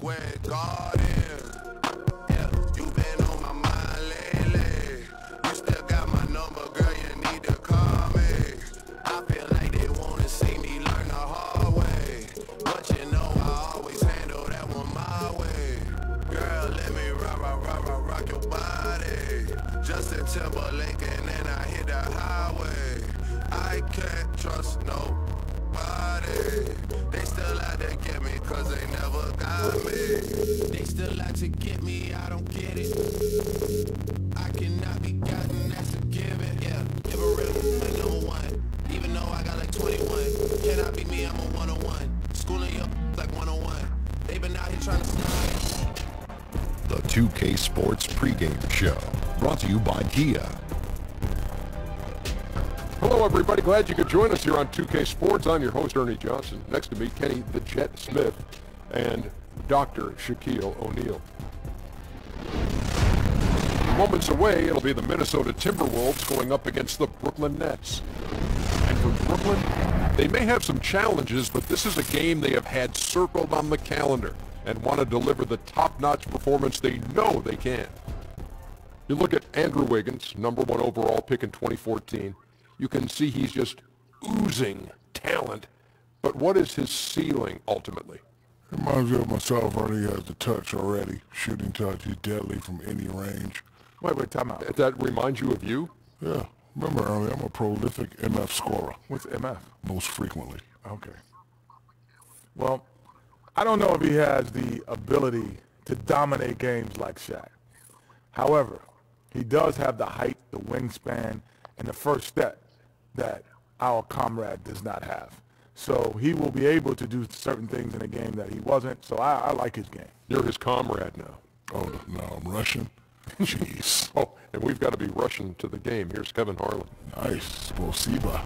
where God is. Yeah, you been on my mind lately. to Timberlake and then I hit the highway. I can't trust nobody. They still out to get me cause they never got me. They still out to get me, I don't get it. I cannot be gotten, that's a given. Yeah, give a real like no one. Even though I got like 21. Cannot be me, I'm a 101. Schooling you like 101. They been out here trying to slide. The 2K Sports pregame show, brought to you by Kia. Hello, everybody. Glad you could join us here on 2K Sports. I'm your host, Ernie Johnson. Next to me, Kenny the Jet Smith and Dr. Shaquille O'Neal. Moments away, it'll be the Minnesota Timberwolves going up against the Brooklyn Nets. And for Brooklyn, they may have some challenges, but this is a game they have had circled on the calendar and want to deliver the top-notch performance they know they can. You look at Andrew Wiggins, number 1 overall pick in 2014. You can see he's just oozing talent. But what is his ceiling ultimately? It reminds me of myself. Ernie has the touch already. Shooting touch. He's deadly from any range. Wait, time out. That reminds you of you? Yeah. Remember, Ernie, I'm a prolific MF scorer. What's MF? Most frequently. Okay. Well, I don't know if he has the ability to dominate games like Shaq. However, he does have the height, the wingspan, and the first step that our comrade does not have. So he will be able to do certain things in a game that he wasn't. So I like his game. You're his comrade now. Oh, no, I'm Russian? Jeez. Oh, and we've got to be rushing to the game. Here's Kevin Harlan. Nice. Spasiba.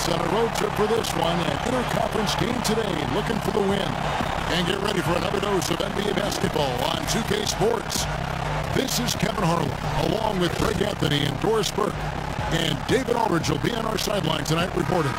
On a road trip for this one, an interconference game today, looking for the win. And get ready for another dose of NBA basketball on 2K Sports. This is Kevin Harlan, along with Greg Anthony and Doris Burke. And David Aldridge will be on our sideline tonight reporting.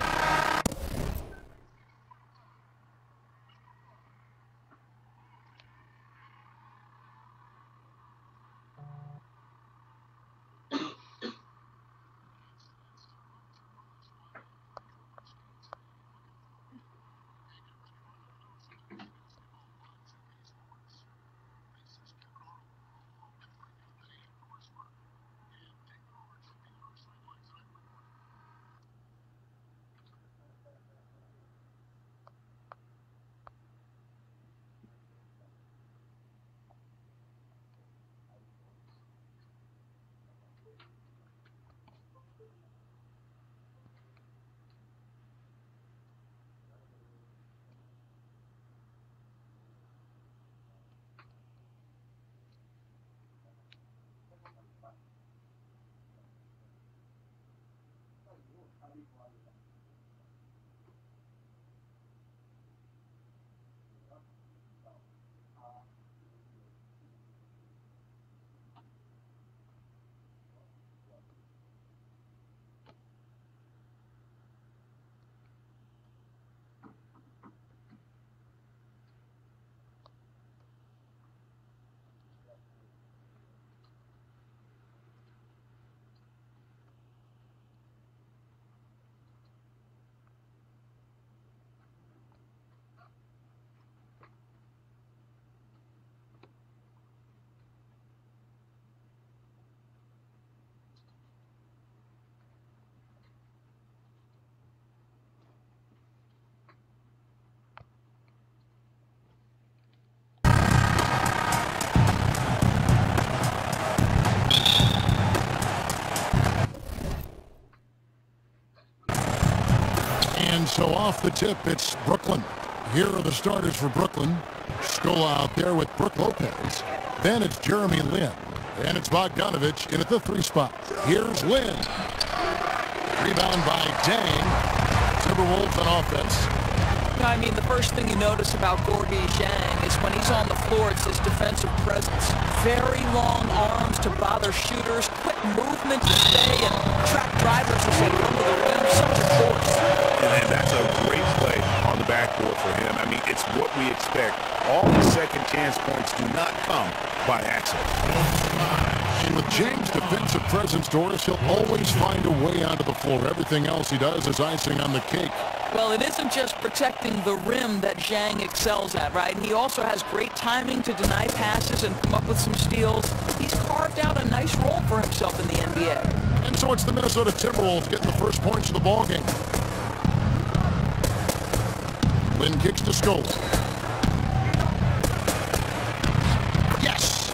So off the tip, it's Brooklyn. Here are the starters for Brooklyn. Scola out there with Brook Lopez. Then it's Jeremy Lin. And it's Bogdanovich in at the 3 spot. Here's Lin. Rebound by Dang. Timberwolves on offense. I mean, the first thing you notice about Gorgui Dieng is when he's on the floor, it's his defensive presence. Very long arms to bother shooters, quick movement to stay and track drivers as they come to the rim. Such a force. And that's a great play on the backboard for him. I mean, it's what we expect. All these second chance points do not come by accident. And with James' defensive presence, Doris, he'll always find a way onto the floor. Everything else he does is icing on the cake. Well, it isn't just protecting the rim that Dieng excels at, right? He also has great timing to deny passes and come up with some steals. He's carved out a nice role for himself in the NBA. And so it's the Minnesota Timberwolves getting the first points of the ballgame. Lynn kicks to Scholes. Yes!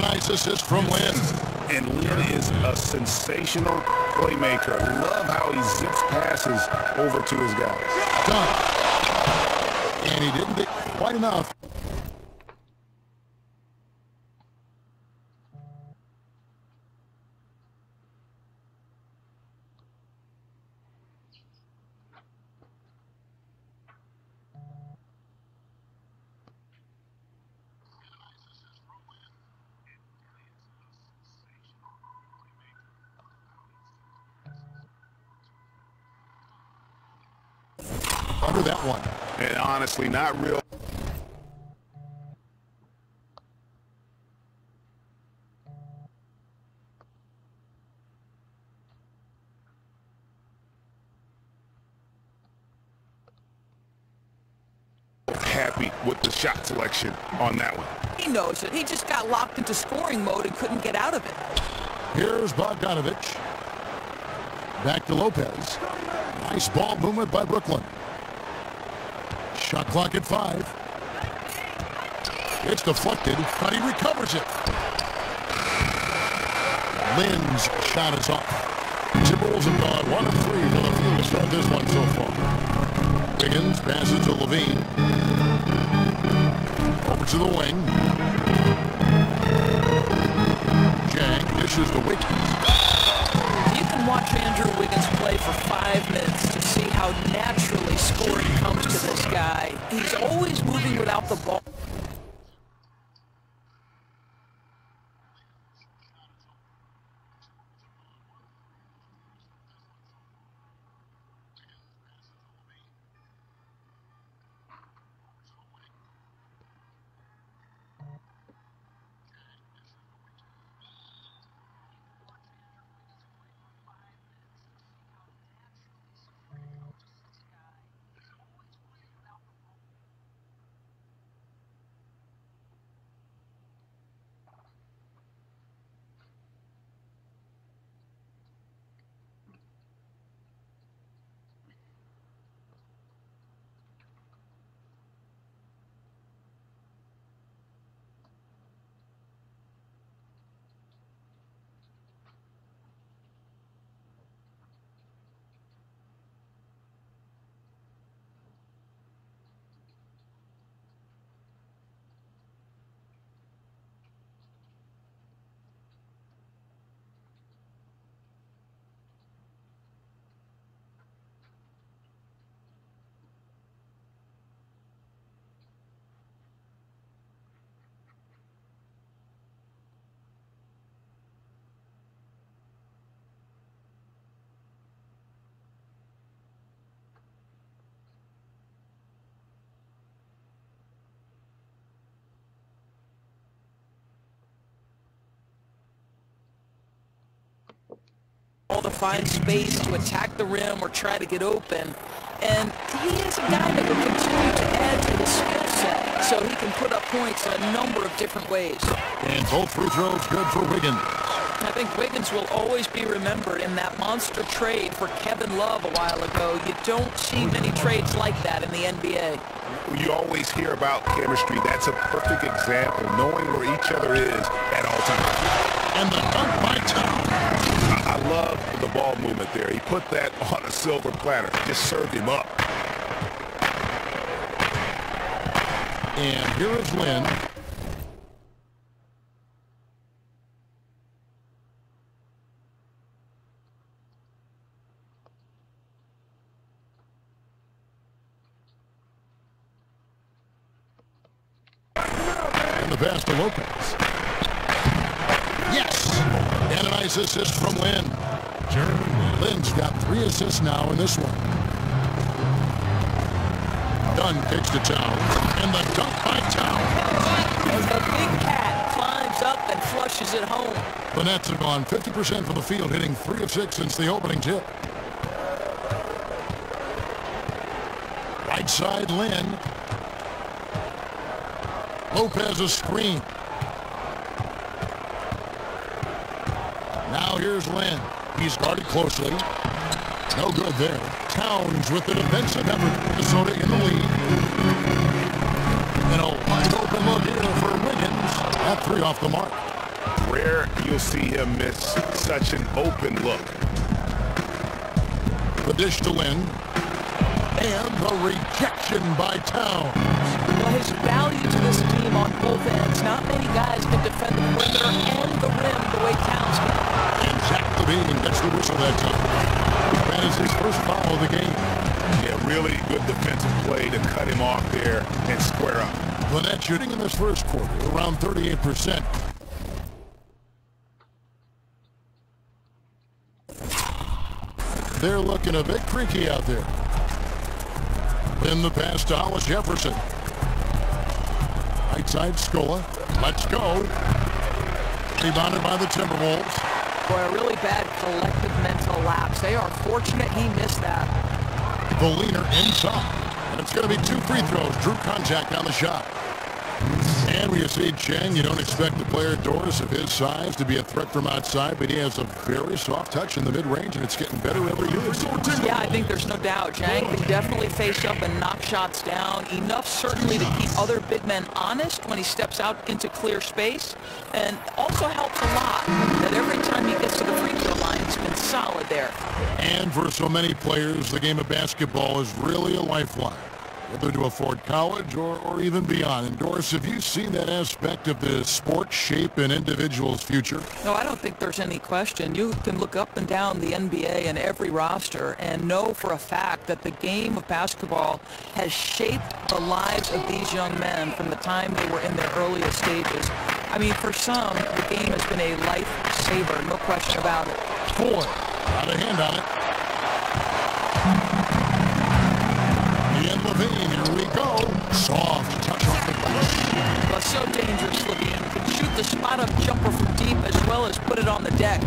Nice assist from Lynn. And Lynn is a sensational playmaker. Love how he zips passes over to his guys. Done. And he didn't get quite enough. Under that one. And honestly, not real. Happy with the shot selection on that one. He knows it. He just got locked into scoring mode and couldn't get out of it. Here's Bogdanovich. Back to Lopez. Nice ball movement by Brooklyn. Shot clock at 5. It's deflected, but he recovers it. Lynn's shot is off. Timberwolves have gone 1 of 3 from the field to start this one so far. Wiggins passes to Levine. Over to the wing. Dieng dishes to Wiggins. You can watch Andrew Wiggins play for 5 minutes to see how naturally scoring comes to this guy. He's always moving without the ball. find space to attack the rim or try to get open. And he is a guy that will continue to add to his skill set so he can put up points in a number of different ways. And both free throws good for Wiggins. I think Wiggins will always be remembered in that monster trade for Kevin Love a while ago. You don't see many trades like that in the NBA. You always hear about chemistry. That's a perfect example, knowing where each other is at all times. And the dunk by Town. I love the ball movement there. He put that on a silver platter, just served him up. And here is Lynn. And the pass to Lopez. Yes! And a nice assist from Lynn. Lynn's got 3 assists now in this one. Dunn kicks to Town. And the dunk by Town. As the big cat climbs up and flushes it home. The Nets have gone 50% from the field, hitting 3 of 6 since the opening tip. Right side, Lynn. Lopez a screen. Now here's Lynn. He's guarded closely. No good there. Towns with the defensive effort. Minnesota in the lead. And a wide open look here for Wiggins. That 3 off the mark. Rare you'll see him miss such an open look. The dish to Lynn. And the rejection by Towns. Well, his value to this team on both ends. Not many guys can defend the perimeter and the rim the way Towns can. And Zach LaVine gets the whistle that time. That is his first foul of the game. Yeah, really good defensive play to cut him off there and square up. The Nets shooting in this first quarter, around 38%. They're looking a bit creaky out there. In the pass to Hollis Jefferson. Right side, Scola. Let's go. Rebounded by the Timberwolves. Boy, a really bad collective mental lapse. They are fortunate he missed that. The leaner inside. And it's going to be 2 free throws. Drew contact on the shot. And we see Chang. You don't expect the player, Doris, of his size to be a threat from outside, but he has a very soft touch in the mid-range, and it's getting better every year. Yeah, I think there's no doubt. Chang can definitely face up and knock shots down. Enough, certainly, to keep other big men honest when he steps out into clear space. And also helps a lot that every time he gets to the free throw line, he's been solid there. And for so many players, the game of basketball is really a lifeline, whether to afford college or even beyond. And Doris, have you seen that aspect of the sport shape an individual's future? No, I don't think there's any question. You can look up and down the NBA and every roster and know for a fact that the game of basketball has shaped the lives of these young men from the time they were in their earliest stages. I mean, for some, the game has been a lifesaver, no question about it. 4. Got a hand on it. And LaVine, here we go. Soft touch off the glass. Well, so dangerous, LaVine. Can shoot the spot-up jumper from deep as well as put it on the deck.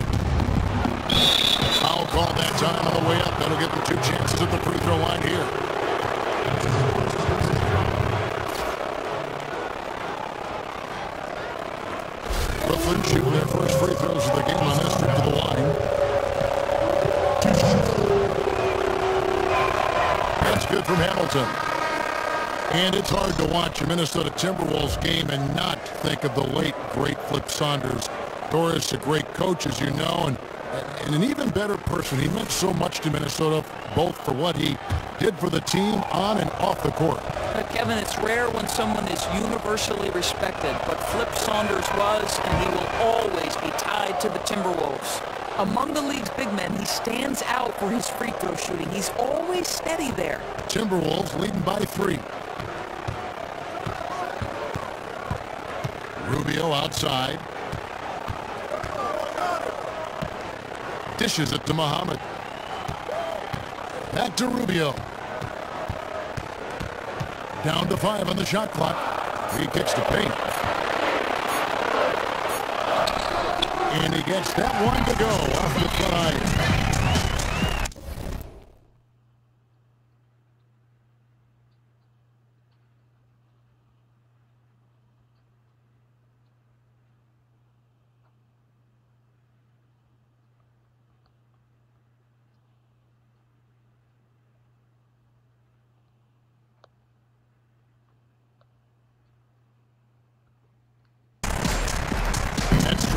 Foul call that time on the way up. That'll get them 2 chances at the free throw line here. Brooklyn shooting their first free throws of the game on this trip to the line. That's good from Hamilton. And it's hard to watch a Minnesota Timberwolves game and not think of the late, great Flip Saunders. Doris, a great coach, as you know, and an even better person. He meant so much to Minnesota, both for what he did for the team on and off the court. Kevin, it's rare when someone is universally respected, but Flip Saunders was, and he will always be tied to the Timberwolves. Among the league's big men, he stands out for his free throw shooting. He's always steady there. Timberwolves leading by 3. Rubio outside. Dishes it to Muhammad. Back to Rubio. Down to 5 on the shot clock. He kicks to paint. And he gets that one to go off the side.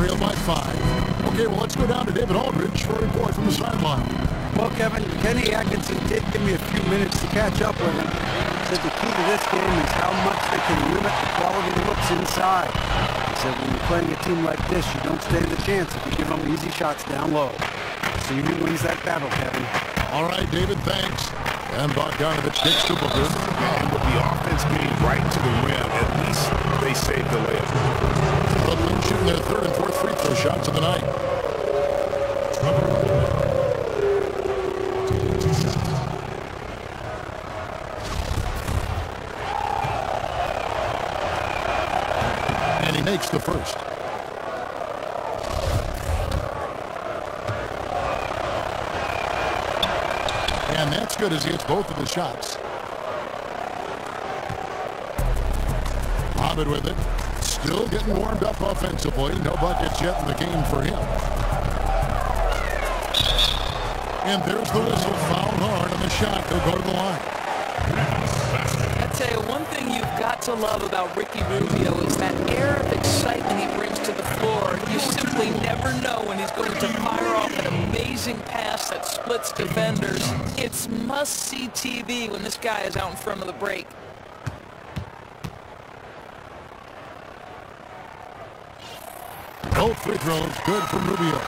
trail by 5. Okay, well, let's go down to David Aldridge for a report from the sideline. Well, Kevin, Kenny Atkinson did give me a few minutes to catch up with him. Said the key to this game is how much they can limit the quality looks inside. He said when you're playing a team like this, you don't stand a chance if you give them easy shots down low. See who wins that battle, Kevin. All right, David, thanks. And Bogdanovich takes to Booker. And with the offense being right to the rim, at least they saved the layup. Brooklyn shooting their third and fourth free throw shots of the night. And he makes the first. And that's good as he hits both of the shots. Hobbit with it. Still getting warmed up offensively. No buckets yet in the game for him. And there's the whistle. Fouled hard on the shot. They'll go to the line. I tell you, one thing you've got to love about Ricky Rubio is that air of excitement he brings to the floor. You simply never know when he's going to fire off an amazing pass that splits defenders. It's must-see TV when this guy is out in front of the break. Both free throws good from Rubio.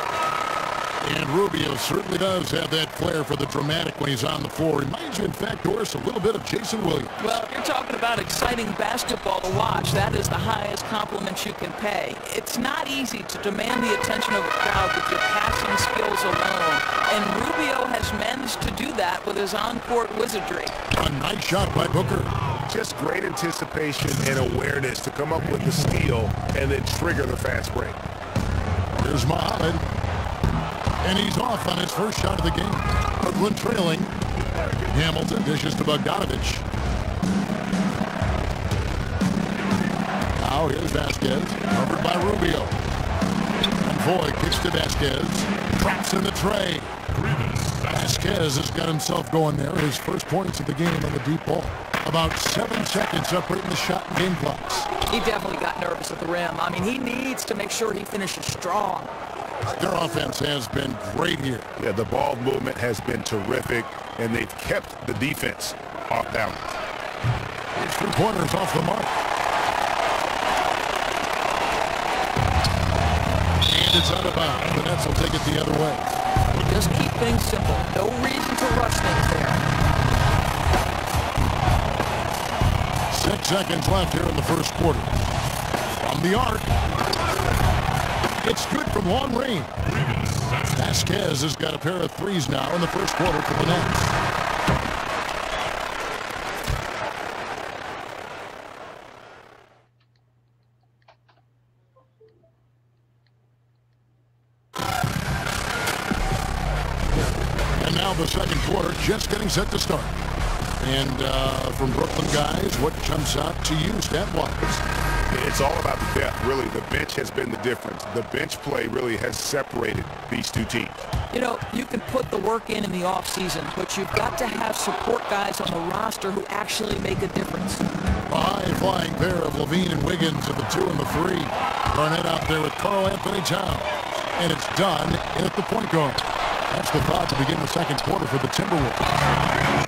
And Rubio certainly does have that flair for the dramatic when he's on the floor. Reminds you, in fact, Doris, a little bit of Jason Williams. Well, you're talking about exciting basketball to watch. That is the highest compliment you can pay. It's not easy to demand the attention of a crowd with your passing skills alone. And Rubio has managed to do that with his on-court wizardry. A nice shot by Booker. Just great anticipation and awareness to come up with the steal and then trigger the fast break. Here's Mohamed. And he's off on his first shot of the game. Brooklyn trailing. Hamilton dishes to Bogdanovich. Now here's Vasquez. Covered by Rubio. And Voigt kicks to Vasquez. Drops in the tray. Vasquez has got himself going there. His first points of the game on the deep ball. About 7 seconds separating the shot and game clocks. He definitely got nervous at the rim. I mean, he needs to make sure he finishes strong. Their offense has been great here. Yeah, the ball movement has been terrific, and they've kept the defense off balance. His three-pointers off the mark. And it's out of bounds. The Nets will take it the other way. Just keep things simple. No reason to rush things there. 6 seconds left here in the first quarter. From the arc. It's good from long range. Vasquez has got a pair of threes now in the first quarter for the Nets. And now the second quarter just getting set to start. And from Brooklyn guys, what jumps out to you stat-wise? It's all about the depth, really. The bench has been the difference. The bench play really has separated these two teams. You know, you can put the work in the offseason, but you've got to have support guys on the roster who actually make a difference. A high-flying pair of Levine and Wiggins at the 2 and the 3. Garnett out there with Karl Anthony Towns. And it's done in at the point guard. That's the thought to begin the second quarter for the Timberwolves.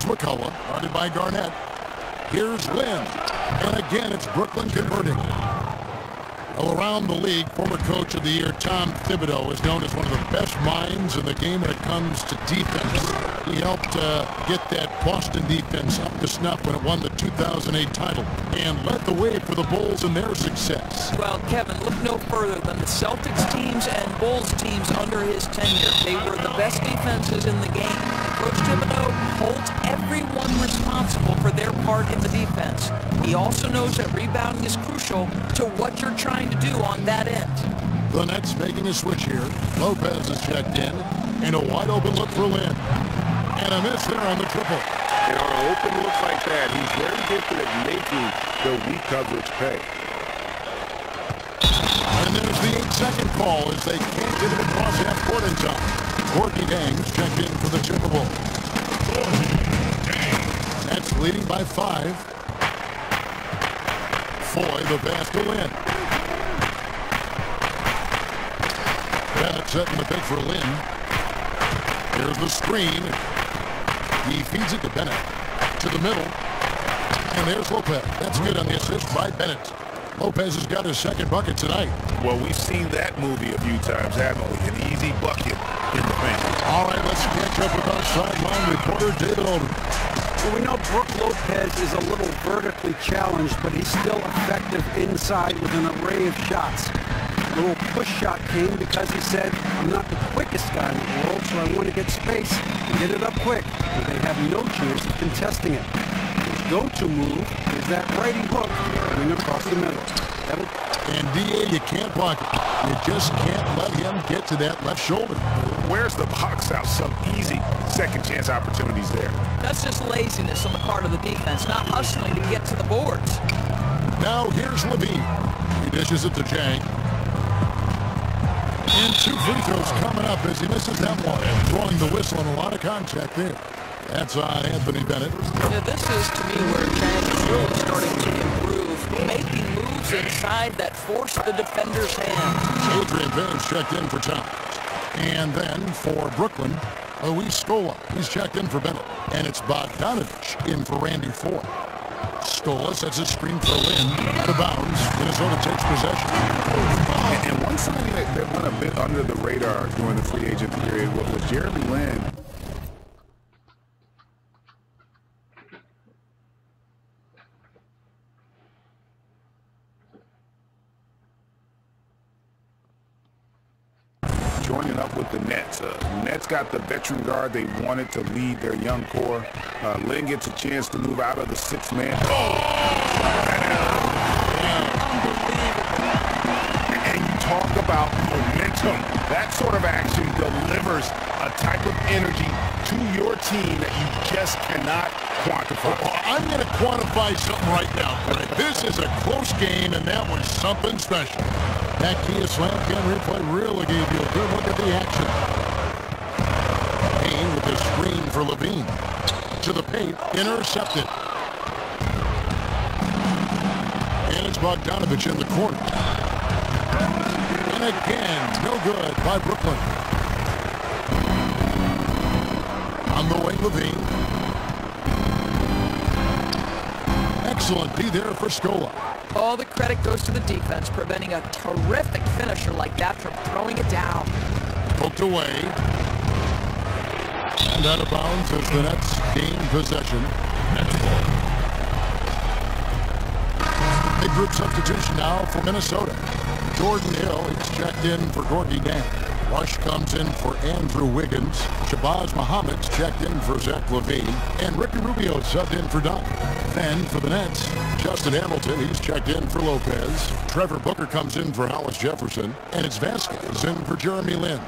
McCullough, guarded by Garnett. Here's Lynn. And again, it's Brooklyn converting. Well, around the league, former coach of the year Tom Thibodeau is known as one of the best minds in the game when it comes to defense. He helped get that Boston defense up to snuff when it won the 2008 title and led the way for the Bulls in their success. Well, Kevin, look no further than the Celtics teams and Bulls teams under his tenure. They were the best defenses in the game. Coach Thibodeau holds everyone responsible for their part in the defense. He also knows that rebounding is crucial to what you're trying to do on that end. The Nets making a switch here. Lopez is checked in, and a wide open look for Lynn. And a miss there on the triple. And on an open look like that, he's very gifted at making the weak coverage pay. And there's the 8-second call as they can't get it across half court in time. Gorgui Dieng's checked in for the Super Bowl. That's leading by 5. Foy, the pass to Lin. Bennett setting the pick for Lin. Here's the screen. He feeds it to Bennett. To the middle. And there's Lopez. That's good on the assist by Bennett. Lopez has got his second bucket tonight. Well, we've seen that movie a few times, haven't we? An easy bucket in the paint. All right, let's catch up with our sideline reporter, David Aldridge. Well, we know Brook Lopez is a little vertically challenged, but he's still effective inside with an array of shots. A little push shot came because he said, I'm not the quickest guy in the world, so I want to get space and get it up quick. And they have no chance of contesting it. His go-to move is that righty hook coming across the middle. And D.A., you can't block it. You just can't let him get to that left shoulder. Where's the box out? Some easy second chance opportunities there. That's just laziness on the part of the defense, not hustling to get to the boards. Now here's Levine. He dishes it to Jang. And 2 free throws coming up as he misses that one. Throwing the whistle and a lot of contact there. That's on Anthony Bennett. Yeah, this is, to me, where Jang is really starting to improve, making moves inside that force the defender's hand. Adrian Vance checked in for Tom. And then for Brooklyn, Luis Scola. He's checked in for Bennett. And it's Bogdanovich in for Randy Foy. Scola sets a screen for Lin. The bounds. Minnesota takes possession. And one signing that went a bit under the radar during the free agent period was Jeremy Lin. Joining up with the Nets. Nets got the veteran guard they wanted to lead their young core. Lin gets a chance to move out of the 6-man. And you talk about momentum. That sort of action delivers a type of energy to your team that you just cannot quantify. I'm going to quantify something right now, Greg. This is a close game, and that was something special. That Kia Slam Cam replay really gave you a good look at the action. Payne with the screen for Levine. To the paint, intercepted. And it's Bogdanovich in the corner. And again, no good by Brooklyn. On the wing, Levine. Excellent D there for Scola. All the credit goes to the defense, preventing a terrific finisher like that from throwing it down. Poked away. And out of bounds as the Nets gain possession. Big group substitution now for Minnesota. Jordan Hill is checked in for Gorgui Dieng. Rush comes in for Andrew Wiggins. Shabazz Muhammad's checked in for Zach LaVine. And Ricky Rubio subbed in for Dunn. Then for the Nets, Justin Hamilton, he's checked in for Lopez. Trevor Booker comes in for Hollis Jefferson. And it's Vasquez in for Jeremy Lin.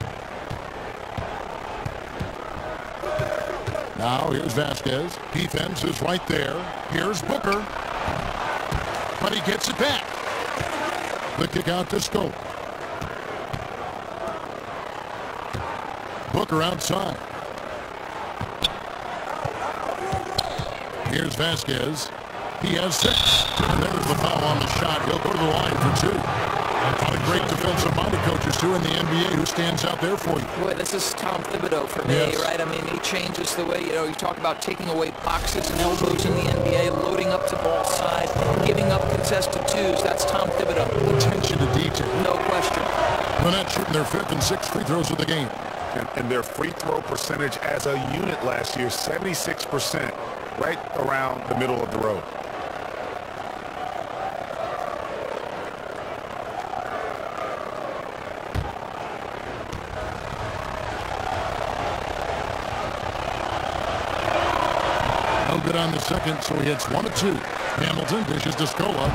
Now here's Vasquez. Defense is right there. Here's Booker. But he gets it back. The kick out to Scola. Booker outside. Here's Vasquez. He has 6. And there's the foul on the shot. He'll go to the line for 2. A lot of great defensive-minded coaches, too, in the NBA who stands out there for you. Boy, this is Tom Thibodeau for me, yes. Right? I mean, he changes the way, you talk about taking away boxes and elbows in the NBA, loading up to ball side, giving up contested twos. That's Tom Thibodeau. Attention to detail. No question. The Nets shooting their 5th and 6th free throws of the game. And their free throw percentage as a unit last year, 76%, right around the middle of the road. No good on the second, so he hits 1 of 2. Hamilton dishes to Scola.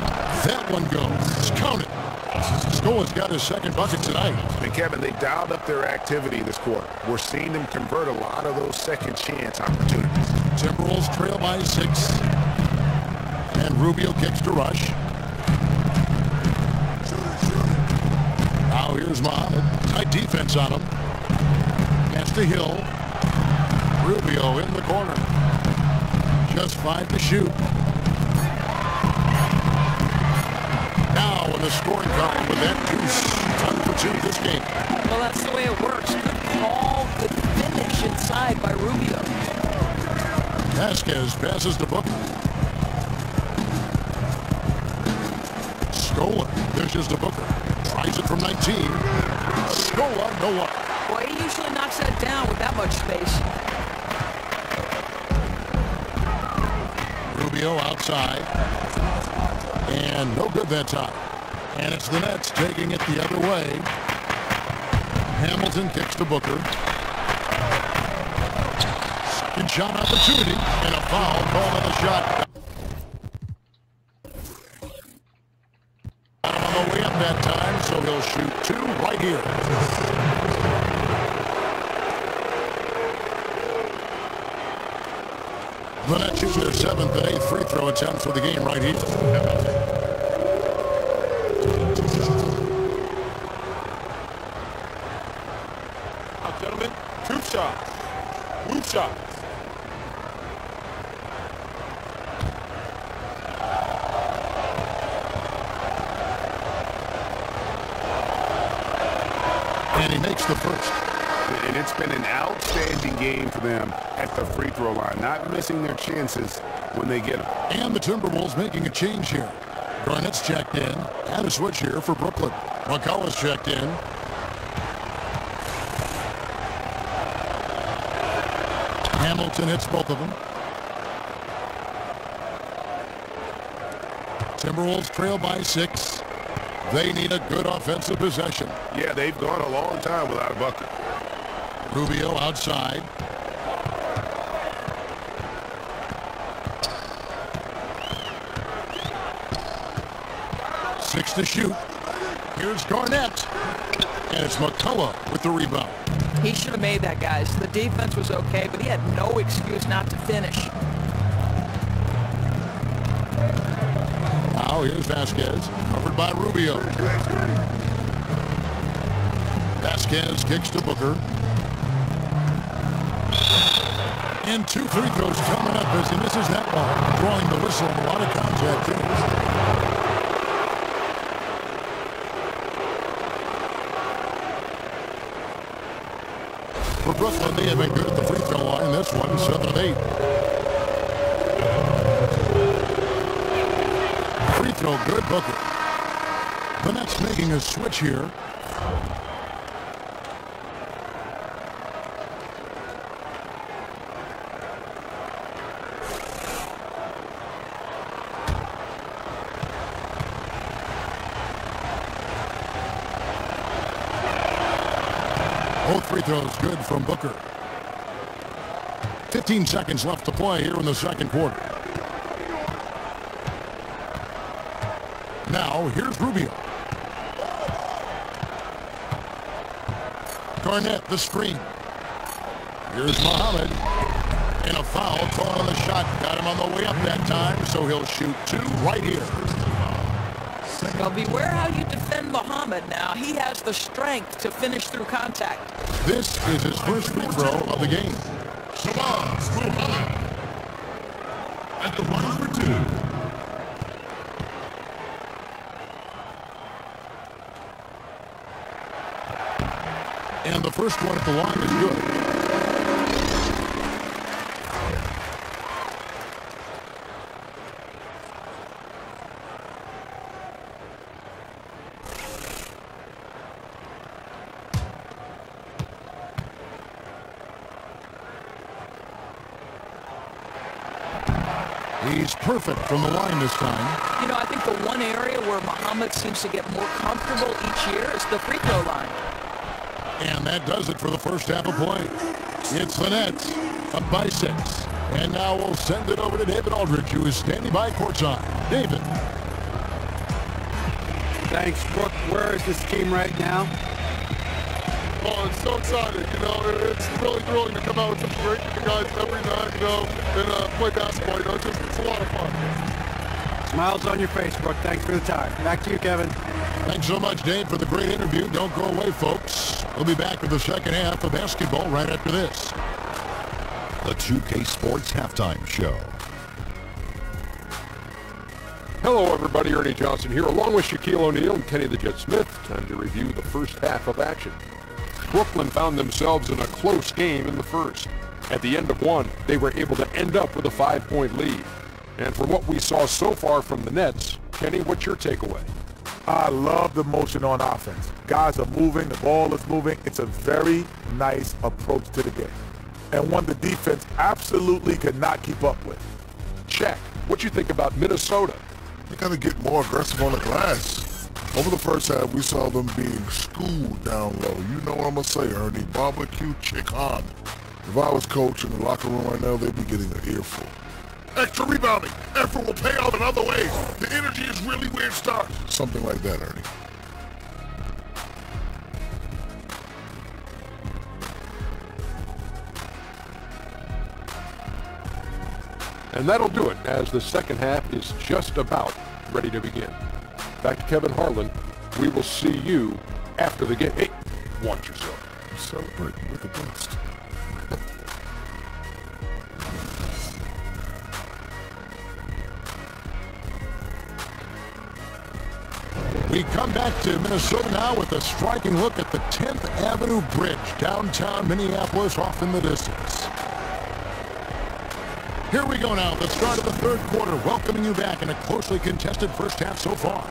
That one goes. It's counted. Scola's got his second bucket tonight. And Kevin, they dialed up their activity this quarter. We're seeing them convert a lot of those second chance opportunities. Timberwolves trail by 6. And Rubio kicks to Rush. Now here's Muhammad. Tight defense on him. Pass to Hill. Rubio in the corner. Just 5 to shoot. Now in the scoring column with that deuce. 1 for 2 this game. Well, that's the way it works. Good call, good finish inside by Rubio. Vasquez passes to Booker. Scola dishes to Booker. Tries it from 19. Scola, no one. Boy, he usually knocks that down with that much space. Rubio outside. And no good that time. And it's the Nets taking it the other way. Hamilton kicks to Booker. Second shot opportunity. And a foul called on the shot. On the way up that time, so he'll shoot 2 right here. The Nets use their 7th and 8th free throw attempts for the game right here. Now, gentlemen, 2 shots. 2 shots. And he makes the first. And it's been an outstanding game for them at the free throw line, not missing their chances when they get them. And the Timberwolves making a change here. Garnett's checked in. And a switch here for Brooklyn. McCullough's checked in. Hamilton hits both of them. Timberwolves trail by 6. They need a good offensive possession. Yeah, they've gone a long time without a bucket. Rubio outside. Six to shoot. Here's Garnett. And it's McCullough with the rebound. He should have made that, guys. The defense was okay, but he had no excuse not to finish. Now here's Vasquez, covered by Rubio. Vasquez kicks to Booker. And 2 free throws coming up as he misses that one, drawing the whistle. A lot of contact there. For Brooklyn, they have been good at the free throw line. This one, 7 of 8. Free throw, good, Booker. The Nets making a switch here. Both free throws good from Booker. 15 seconds left to play here in the second quarter. Now, here's Rubio. Garnett, the screen. Here's Muhammad. And a foul call on the shot. Got him on the way up that time, so he'll shoot 2 right here. Well, beware how you defend Muhammad now. He has the strength to finish through contact. This is his first free throw of the game. Shabazz Muhammad at the line for 2. And the first one at the line is good. He's perfect from the line this time. You know, I think the one area where Muhammad seems to get more comfortable each year is the free throw line. And that does it for the first half of play. It's the Nets up by 6. And now we'll send it over to David Aldridge, who is standing by courtside. David. Thanks, Brooke. Where is this team right now? Oh, it's so exciting, you know. It's really thrilling to come out with some great guys every night, you know, and play basketball, you know. It's a lot of fun. Smiles on your face, Brooke. Thanks for the time. Back to you, Kevin. Thanks so much, Dave, for the great interview. Don't go away, folks. We'll be back with the second half of basketball right after this. The 2K Sports Halftime Show. Hello, everybody. Ernie Johnson here, along with Shaquille O'Neal and Kenny the Jet Smith. Time to review the first half of action. Brooklyn found themselves in a close game in the first. At the end of one, they were able to end up with a 5-point lead. And from what we saw so far from the Nets, Kenny, what's your takeaway? I love the motion on offense. Guys are moving, the ball is moving. It's a very nice approach to the game, and one the defense absolutely could not keep up with. Shaq, what you think about Minnesota? They got to get more aggressive on the glass. Over the first half, we saw them being schooled down low. You know what I'm going to say, Ernie. Barbecue chicken. If I was coach in the locker room right now, they'd be getting an earful. Extra rebounding. Effort will pay off in other ways. The energy is really where it starts. Something like that, Ernie. And that'll do it, as the second half is just about ready to begin. Back to Kevin Harlan. We will see you after the game. Hey, watch yourself. Celebrating with the best. We come back to Minnesota now with a striking look at the 10th Avenue Bridge, downtown Minneapolis, off in the distance. Here we go now, the start of the third quarter, welcoming you back in a closely contested first half so far.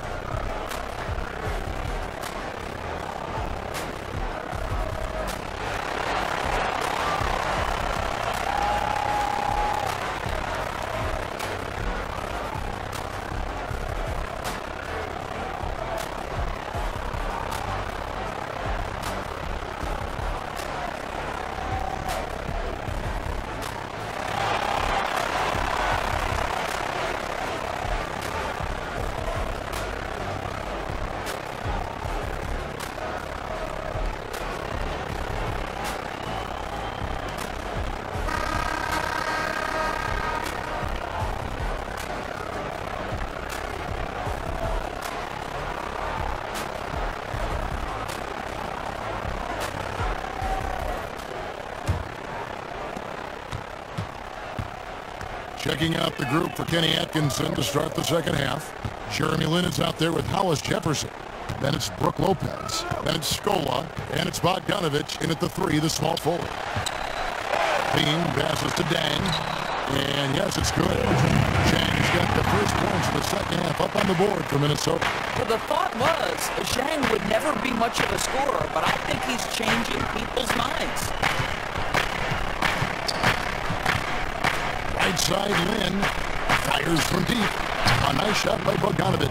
Checking out the group for Kenny Atkinson to start the second half. Jeremy Lin is out there with Hollis Jefferson. Then it's Brooke Lopez. Then it's Scola. And it's Bogdanovich in at the three, the small forward. Bean passes to Dang. And yes, it's good. Zhang's got the first points of the second half up on the board for Minnesota. Well, the thought was Zhang would never be much of a scorer, but I think he's changing people's minds. Right side, Lin fires from deep. A nice shot by Bogdanovich.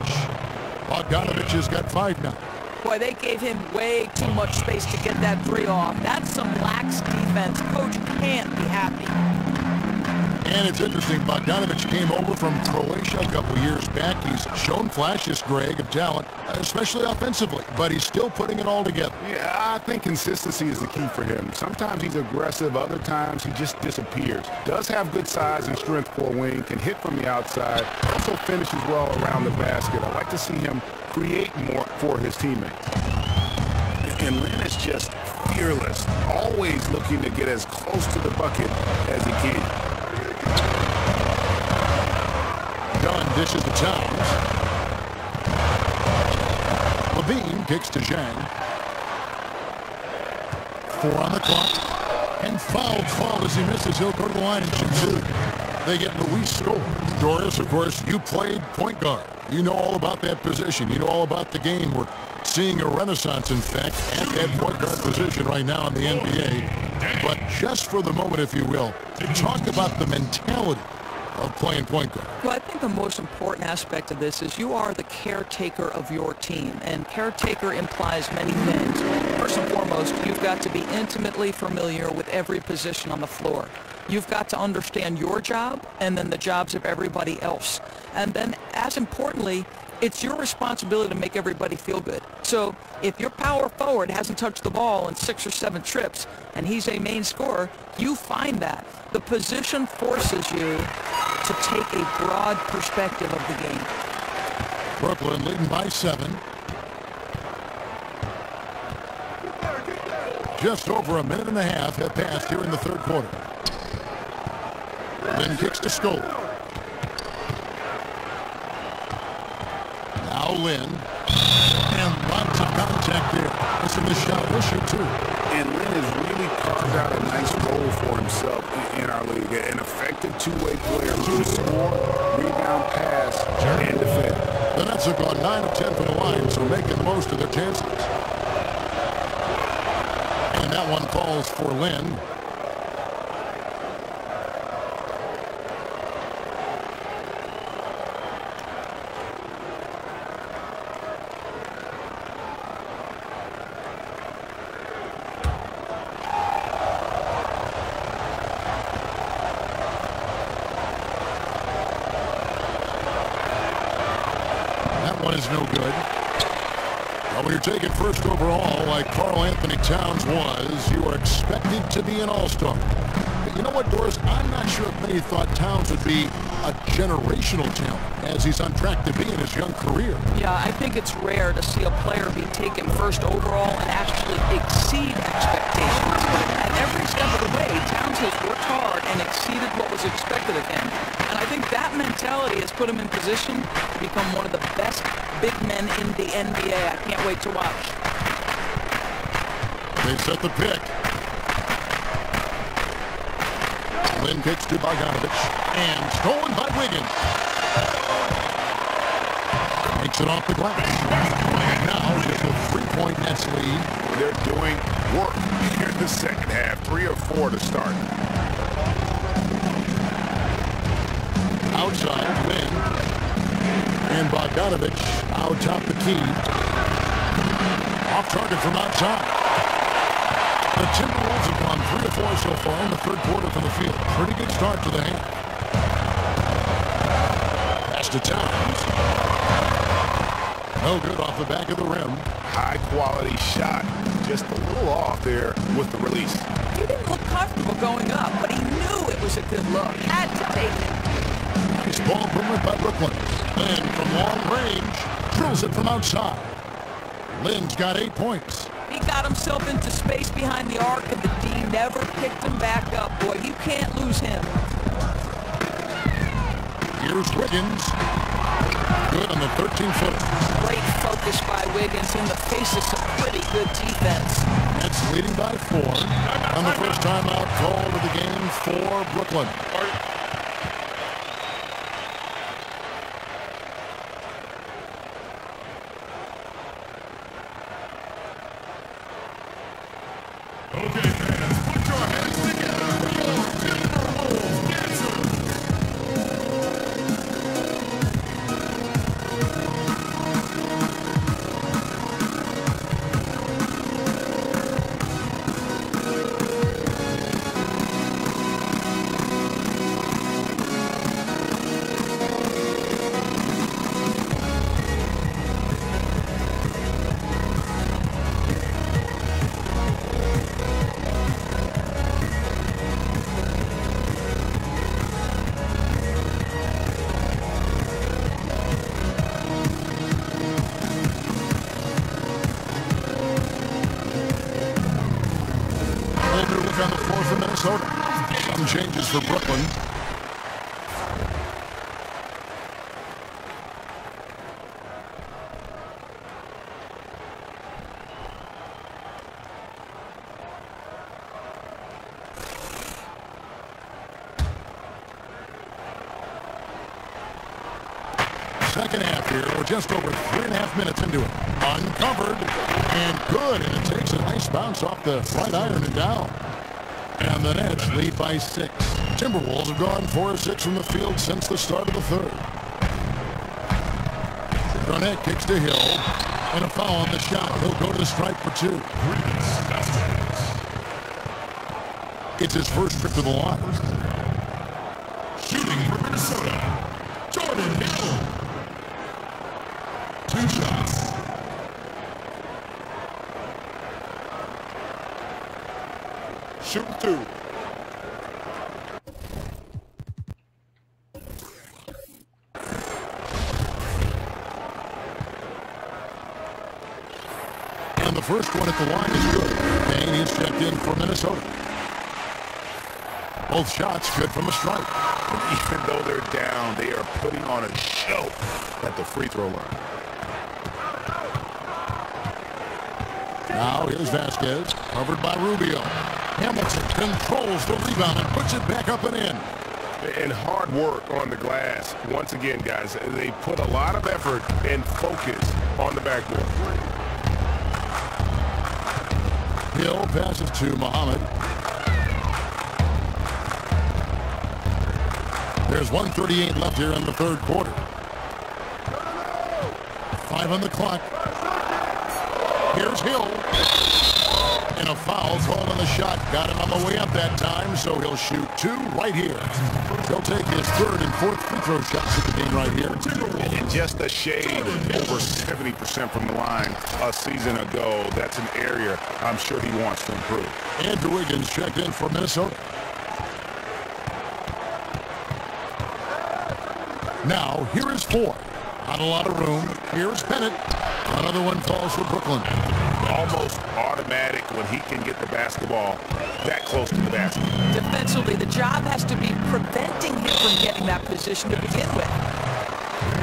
Bogdanovich has got 5 now. Boy, they gave him way too much space to get that three off. That's some lax defense. Coach can't be happy. And it's interesting, Bogdanovich came over from Croatia a couple years back. He's shown flashes, Greg, of talent, especially offensively, but he's still putting it all together. Yeah, I think consistency is the key for him. Sometimes he's aggressive, other times he just disappears. Does have good size and strength for a wing, can hit from the outside, also finishes well around the basket. I like to see him create more for his teammates. And Lin is just fearless, always looking to get as close to the bucket as he can. Dunn dishes to Towns. Levine kicks to Zhang. 4 on the clock. And foul as he misses. He'll go to the line and shoot 2. They get Luis Scola. Doris, of course, you played point guard. You know all about that position. You know all about the game. We're seeing a renaissance, in fact, at that point guard position right now in the NBA. But just for the moment, if you will, talk about the mentality of playing point guard. Well, I think the most important aspect of this is you are the caretaker of your team, and caretaker implies many things. First and foremost, you've got to be intimately familiar with every position on the floor. You've got to understand your job and then the jobs of everybody else. And then, as importantly, it's your responsibility to make everybody feel good. So if your power forward hasn't touched the ball in 6 or 7 trips and he's a main scorer, you find that. The position forces you to take a broad perspective of the game. Brooklyn leading by 7. Just over a minute and a half have passed here in the third quarter. Then kicks to Scola. Now Lynn. And lots of contact there. Missing the shot. He'll shoot too. And Lynn has really carved out a nice role for himself in our league. An effective two-way player who can score, rebound, pass, and defend. The Nets have gone 9 of 10 from the line, so making the most of their chances. And that one falls for Lynn. Is no good. Well, when you're taken first overall, like Karl Anthony Towns was, you are expected to be an all-star. But you know what, Doris? I'm not sure if many thought Towns would be a generational talent, as he's on track to be in his young career. Yeah, I think it's rare to see a player be taken first overall and actually exceed expectations. And every step of the way, Towns has worked hard and exceeded what was expected of him. And I think that mentality has put him in position to become one of the best big men in the NBA. I can't wait to watch. They set the pick. Lynn kicks to Bogdanovich. And stolen by Wiggins. Makes it off the glass. And now just a 3-point Nets lead. They're doing work here in the second half. 3 or 4 to start. Outside, Lynn. And Bogdanovich out top the key. Off target from outside. The Timberwolves have gone 3 or 4 so far in the third quarter from the field. Pretty good start to the half. Pass to Towns. No good off the back of the rim. High quality shot. Just a little off there with the release. He didn't look comfortable going up, but he knew it was a good look. Had to take it. Nice ball movement by Brooklyn. Lynn from long range drills it from outside. Lynn's got 8 points. He got himself into space behind the arc, and the D never picked him back up. Boy, you can't lose him. Here's Wiggins. Good on the 13-footer. Great focus by Wiggins in the face of some pretty good defense. Nets leading by 4. And the first timeout called of the game for Brooklyn. Okay, fans, put your hands together for your Timberwolves dancer. On the floor for Minnesota. Some changes for Brooklyn. Second half here. We're just over 3.5 minutes into it. Uncovered and good. And it takes a nice bounce off the right iron and down. And the Nets lead by 6. Timberwolves have gone 4 of 6 from the field since the start of the third. Garnett kicks to Hill. And a foul on the shot. He'll go to the stripe for 2. It's his first trip to the line. Shooting for Minnesota, Jordan Hill. 2 shots. shooting 2. And the first one at the line is good. Payne is checked in for Minnesota. Both shots good from the stripe. Even though they're down, they are putting on a show at the free throw line. Now here's Vasquez, covered by Rubio. Hamilton controls the rebound and puts it back up and in. And hard work on the glass. Once again, guys, they put a lot of effort and focus on the backboard. Hill passes to Muhammad. There's 1:38 left here in the third quarter. 5 on the clock. Here's Hill. And a foul called on the shot. Got it on the way up that time, so he'll shoot 2 right here. He'll take his third and fourth free throw shots at the game right here. And just a shade over 70% from the line a season ago. That's an area I'm sure he wants to improve. Andrew Wiggins checked in for Minnesota. Now, here is Ford. Not a lot of room. Here's Bennett. Another one falls for Brooklyn. Almost automatic when he can get the basketball that close to the basket. Defensively, the job has to be preventing him from getting that position to begin with.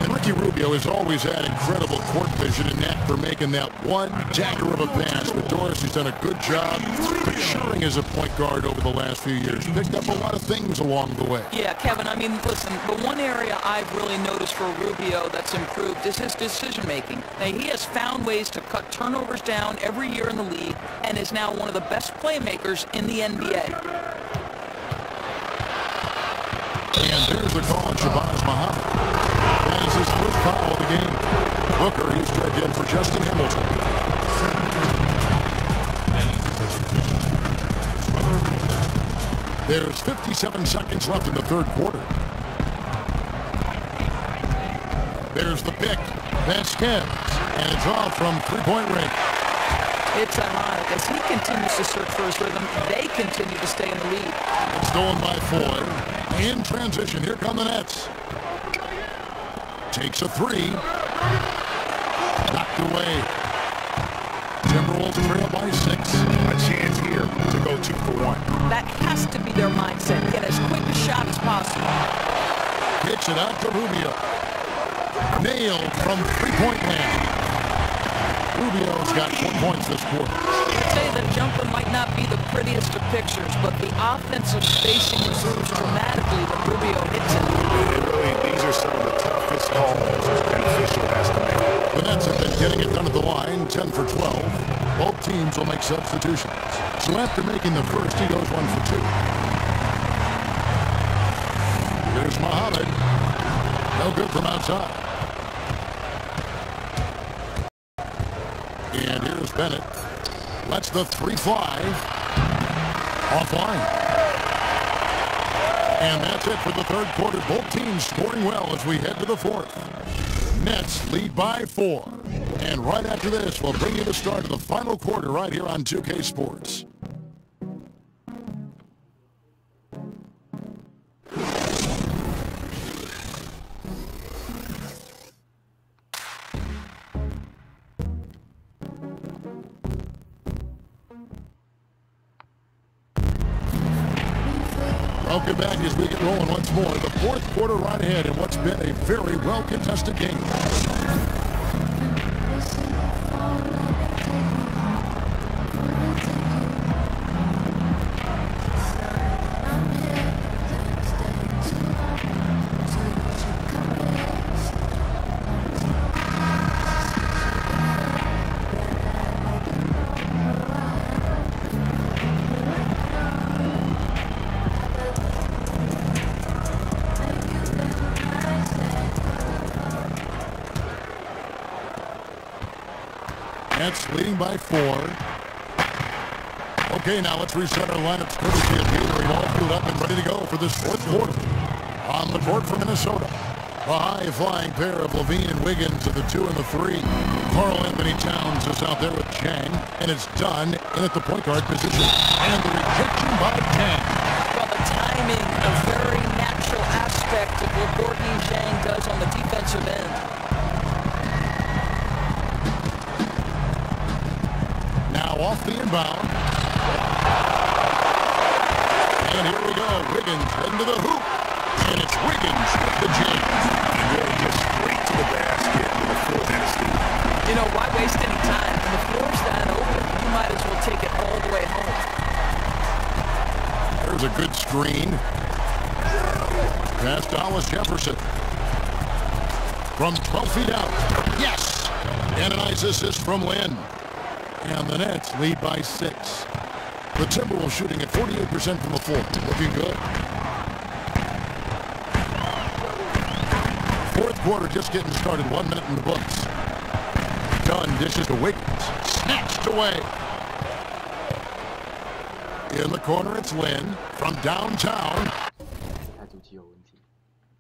And Ricky Rubio has always had incredible court vision and knack for making that one dagger of a pass. But Dorsey's done a good job maturing as a point guard over the last few years. Picked up a lot of things along the way. Yeah, Kevin, I mean, listen, the one area I've really noticed for Rubio that's improved is his decision-making. Now, he has found ways to cut turnovers down every year in the league and is now one of the best playmakers in the NBA. And there's the call on Shabazz Muhammad. That is his first foul of the game. Booker, he's checked in for Justin Hamilton. There's 57 seconds left in the third quarter. There's the pick. Vasquez. And a draw from three-point range. It's ironic. As he continues to search for his rhythm, they continue to stay in the lead. It's stolen by Ford. In transition, here come the Nets. Takes a 3. Knocked away. Timberwolves trail by 6. A chance here to go 2 for 1. That has to be their mindset. Get as quick a shot as possible. Kicks it out to Rubio. Nailed from three-point land. Rubio's got 4 points this quarter. I'd say the jumper might not be the prettiest of pictures, but the offensive spacing improves dramatically when Rubio hits it. Really, these are some of the toughest calls an official has to make. The Nets have been getting it done at the line, 10 for 12. Both teams will make substitutions. So after making the first, he goes 1 for 2. Here's Muhammad. No good from outside. And here's Bennett. Lets the 3 fly. Offline. And that's it for the third quarter. Both teams scoring well as we head to the fourth. Nets lead by 4. And right after this, we'll bring you the start of the final quarter right here on 2K Sports. Welcome back as we get rolling once more. The fourth quarter right ahead in what's been a very well-contested game. Nets leading by 4. Okay, now let's reset our lineups courtesy of Gatorade, all fueled up and ready to go for this fourth quarter. On the court for Minnesota, high-flying pair of Levine and Wiggins at the 2 and the 3. Karl Anthony Towns is out there with Chang, and it's done in at the point guard position. And the rejection by Chang. Well, the timing, a very natural aspect of what Gorgui Dieng does on the defensive end. Now off the inbound. And here we go. Wiggins into the hoop. And it's Wiggins with the jam. Really just straight to the basket with a full head of steam. You know, why waste any time? When the floor's that open, you might as well take it all the way home. There's a good screen. Pass to Hollis Jefferson. From 12 feet out. Yes! And a nice assist from Lynn. And the Nets lead by 6. The Timberwolves shooting at 48% from the floor. Looking good. Fourth quarter just getting started. 1 minute in the books. Dunn dishes to Wiggins. Snatched away. In the corner, it's Lynn from downtown. 它主机有问题，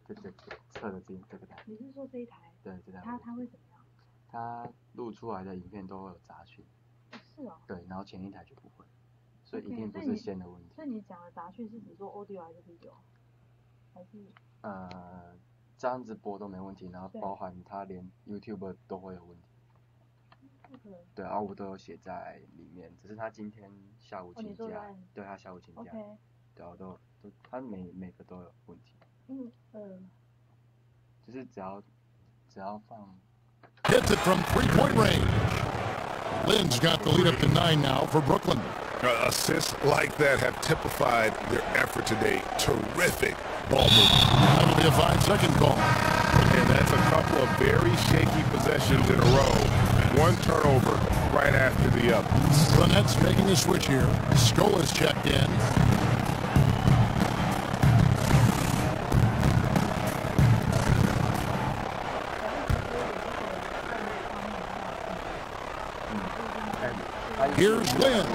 这测的这个台。你是说这一台？对，这台。它会怎么样？它录出来的影片都会有杂讯。是哦。对，然后前一台就不会，所以一定不是线的问题。所以你讲的杂讯是指说 audio 还是 video？ 还是？这样子播都没问题，然后包含它连 YouTube 都会有问题。对，然后我都有写在里面，只是他今天下午请假，对他下午请假，对，我都他每个都有问题。就是只要放。Hits it from 3-point range. Lynn's got the lead up to 9 now for Brooklyn. Assists like that have typified their effort today. Terrific ball movement. That'll be a 5-second call. And that's a couple of very shaky possessions in a row. One turnover right after the other. The Nets making a switch here. Skola's checked in. Here's Lynn.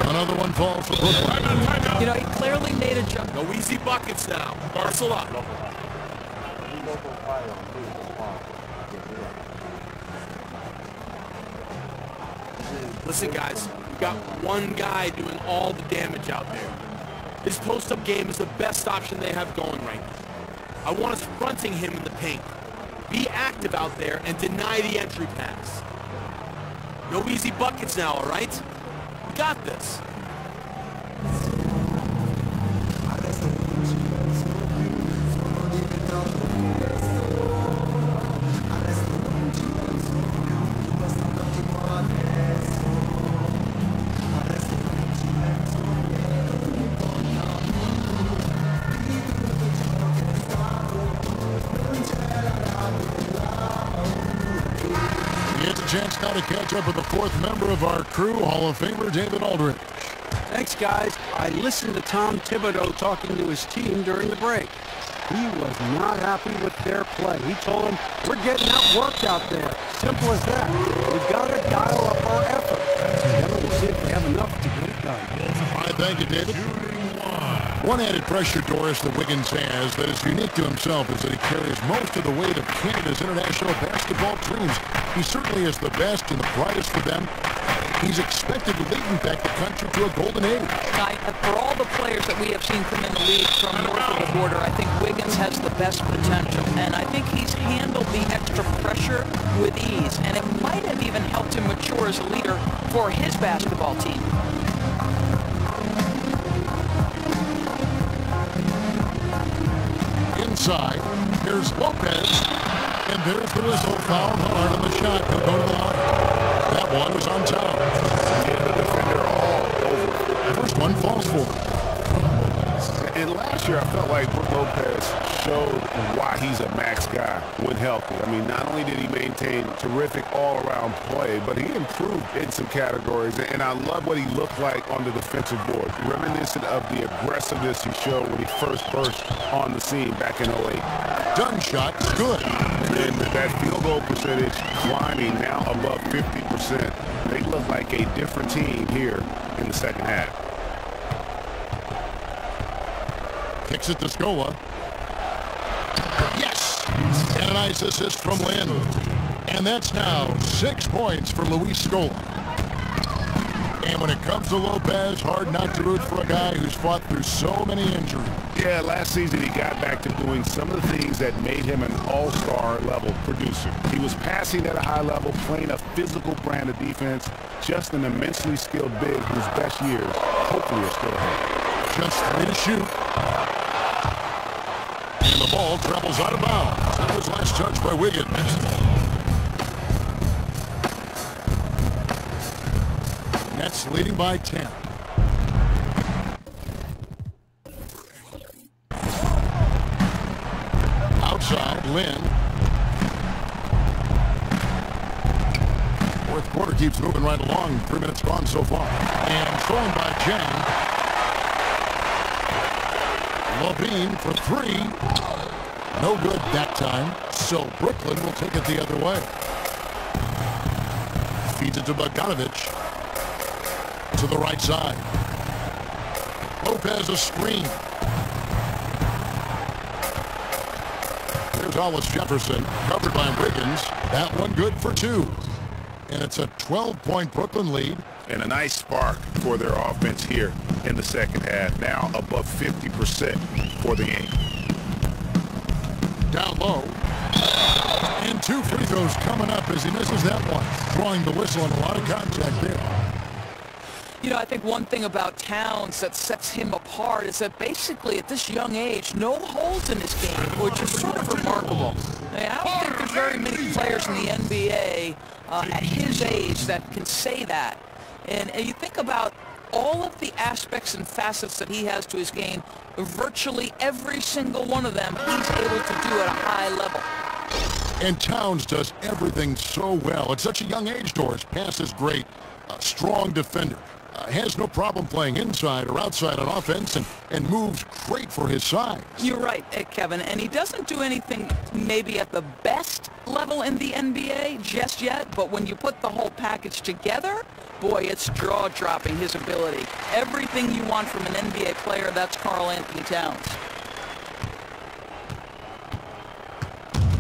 Another one falls for Brooklyn. You know, he clearly made a jump. No easy buckets now. Barcelona. Listen, guys, we've got one guy doing all the damage out there. His post-up game is the best option they have going right now. I want us fronting him in the paint. Be active out there and deny the entry pass. No easy buckets now, all right? We got this. Chance now to catch up with the fourth member of our crew, Hall of Famer David Aldridge. Thanks, guys. I listened to Tom Thibodeau talking to his team during the break. He was not happy with their play. He told them, we're getting outworked out there. Simple as that. We've got to dial up our effort. Together we'll see if we have enough to get it done. All right, thank you, David. One added pressure, Doris, that Wiggins has that is unique to himself is that he carries most of the weight of Canada's international basketball dreams. He certainly is the best and the brightest for them. He's expected to lead, in fact, the country to a golden age. For all the players that we have seen come in the league from north of the border, I think Wiggins has the best potential. And I think he's handled the extra pressure with ease. And it might have even helped him mature as a leader for his basketball team. Inside, here's Lopez, and there's the whistle. Foul hard on the shot. He'll go to the line. That one is on top. Yeah, the defender all over. First one falls for him. And last year, I felt like Brook Lopez showed why he's a max guy when healthy. I mean, not only did he maintain terrific all-around play, but he improved in some categories. And I love what he looked like on the defensive board, reminiscent of the aggressiveness he showed when he first burst on the scene back in 08. Done shot, good. And that field goal percentage climbing now above 50%. They look like a different team here in the second half. Kicks it to Scola. Yes! nice assist from Lynn. And that's now 6 points for Luis Scola. And when it comes to Lopez, hard not to root for a guy who's fought through so many injuries. Yeah, last season he got back to doing some of the things that made him an all-star level producer. He was passing at a high level, playing a physical brand of defense, just an immensely skilled big whose best years hopefully are still ahead. Just 3 to shoot. And the ball travels out of bounds. That was last touched by Wiggins. Nets leading by 10. Outside, Lynn. Fourth quarter keeps moving right along. 3 minutes gone so far. And thrown by Jang. Levine for 3. No good that time. So Brooklyn will take it the other way. Feeds it to Bogdanovic. To the right side. Lopez a screen. Here's Hollis Jefferson, covered by Wiggins. That one good for 2. And it's a 12-point Brooklyn lead. And a nice spark for their offense here in the second half. Now above 50% for the game. Down low. And 2 free throws coming up as he misses that one. Drawing the whistle and a lot of contact there. You know, I think one thing about Towns that sets him apart is that basically at this young age, no holes in his game, which is sort of remarkable. I don't think there's very many players in the NBA at his age that can say that. And you think about all of the aspects and facets that he has to his game, virtually every single one of them he's able to do at a high level. And Towns does everything so well. At such a young age, Doris. Pass is great. Strong defender. Has no problem playing inside or outside on offense and moves great for his size. You're right, Kevin, and he doesn't do anything maybe at the best level in the NBA just yet, but when you put the whole package together, boy, it's jaw-dropping, his ability. Everything you want from an NBA player, that's Karl-Anthony Towns.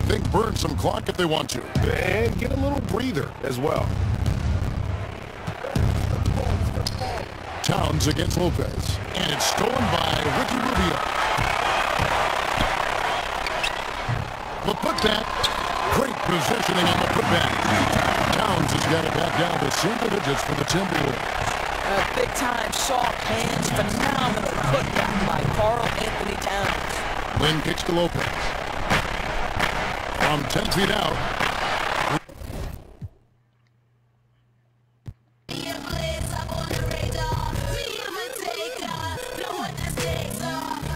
They can burn some clock if they want to. And get a little breather as well. Towns against Lopez. And it's stolen by Ricky Rubio. The putback. Great positioning on the putback. Towns has got it back down to single digits for the Timberwolves. Big-time soft hands, phenomenal putback by Karl-Anthony Towns. Lynn kicks to Lopez. From 10 feet out.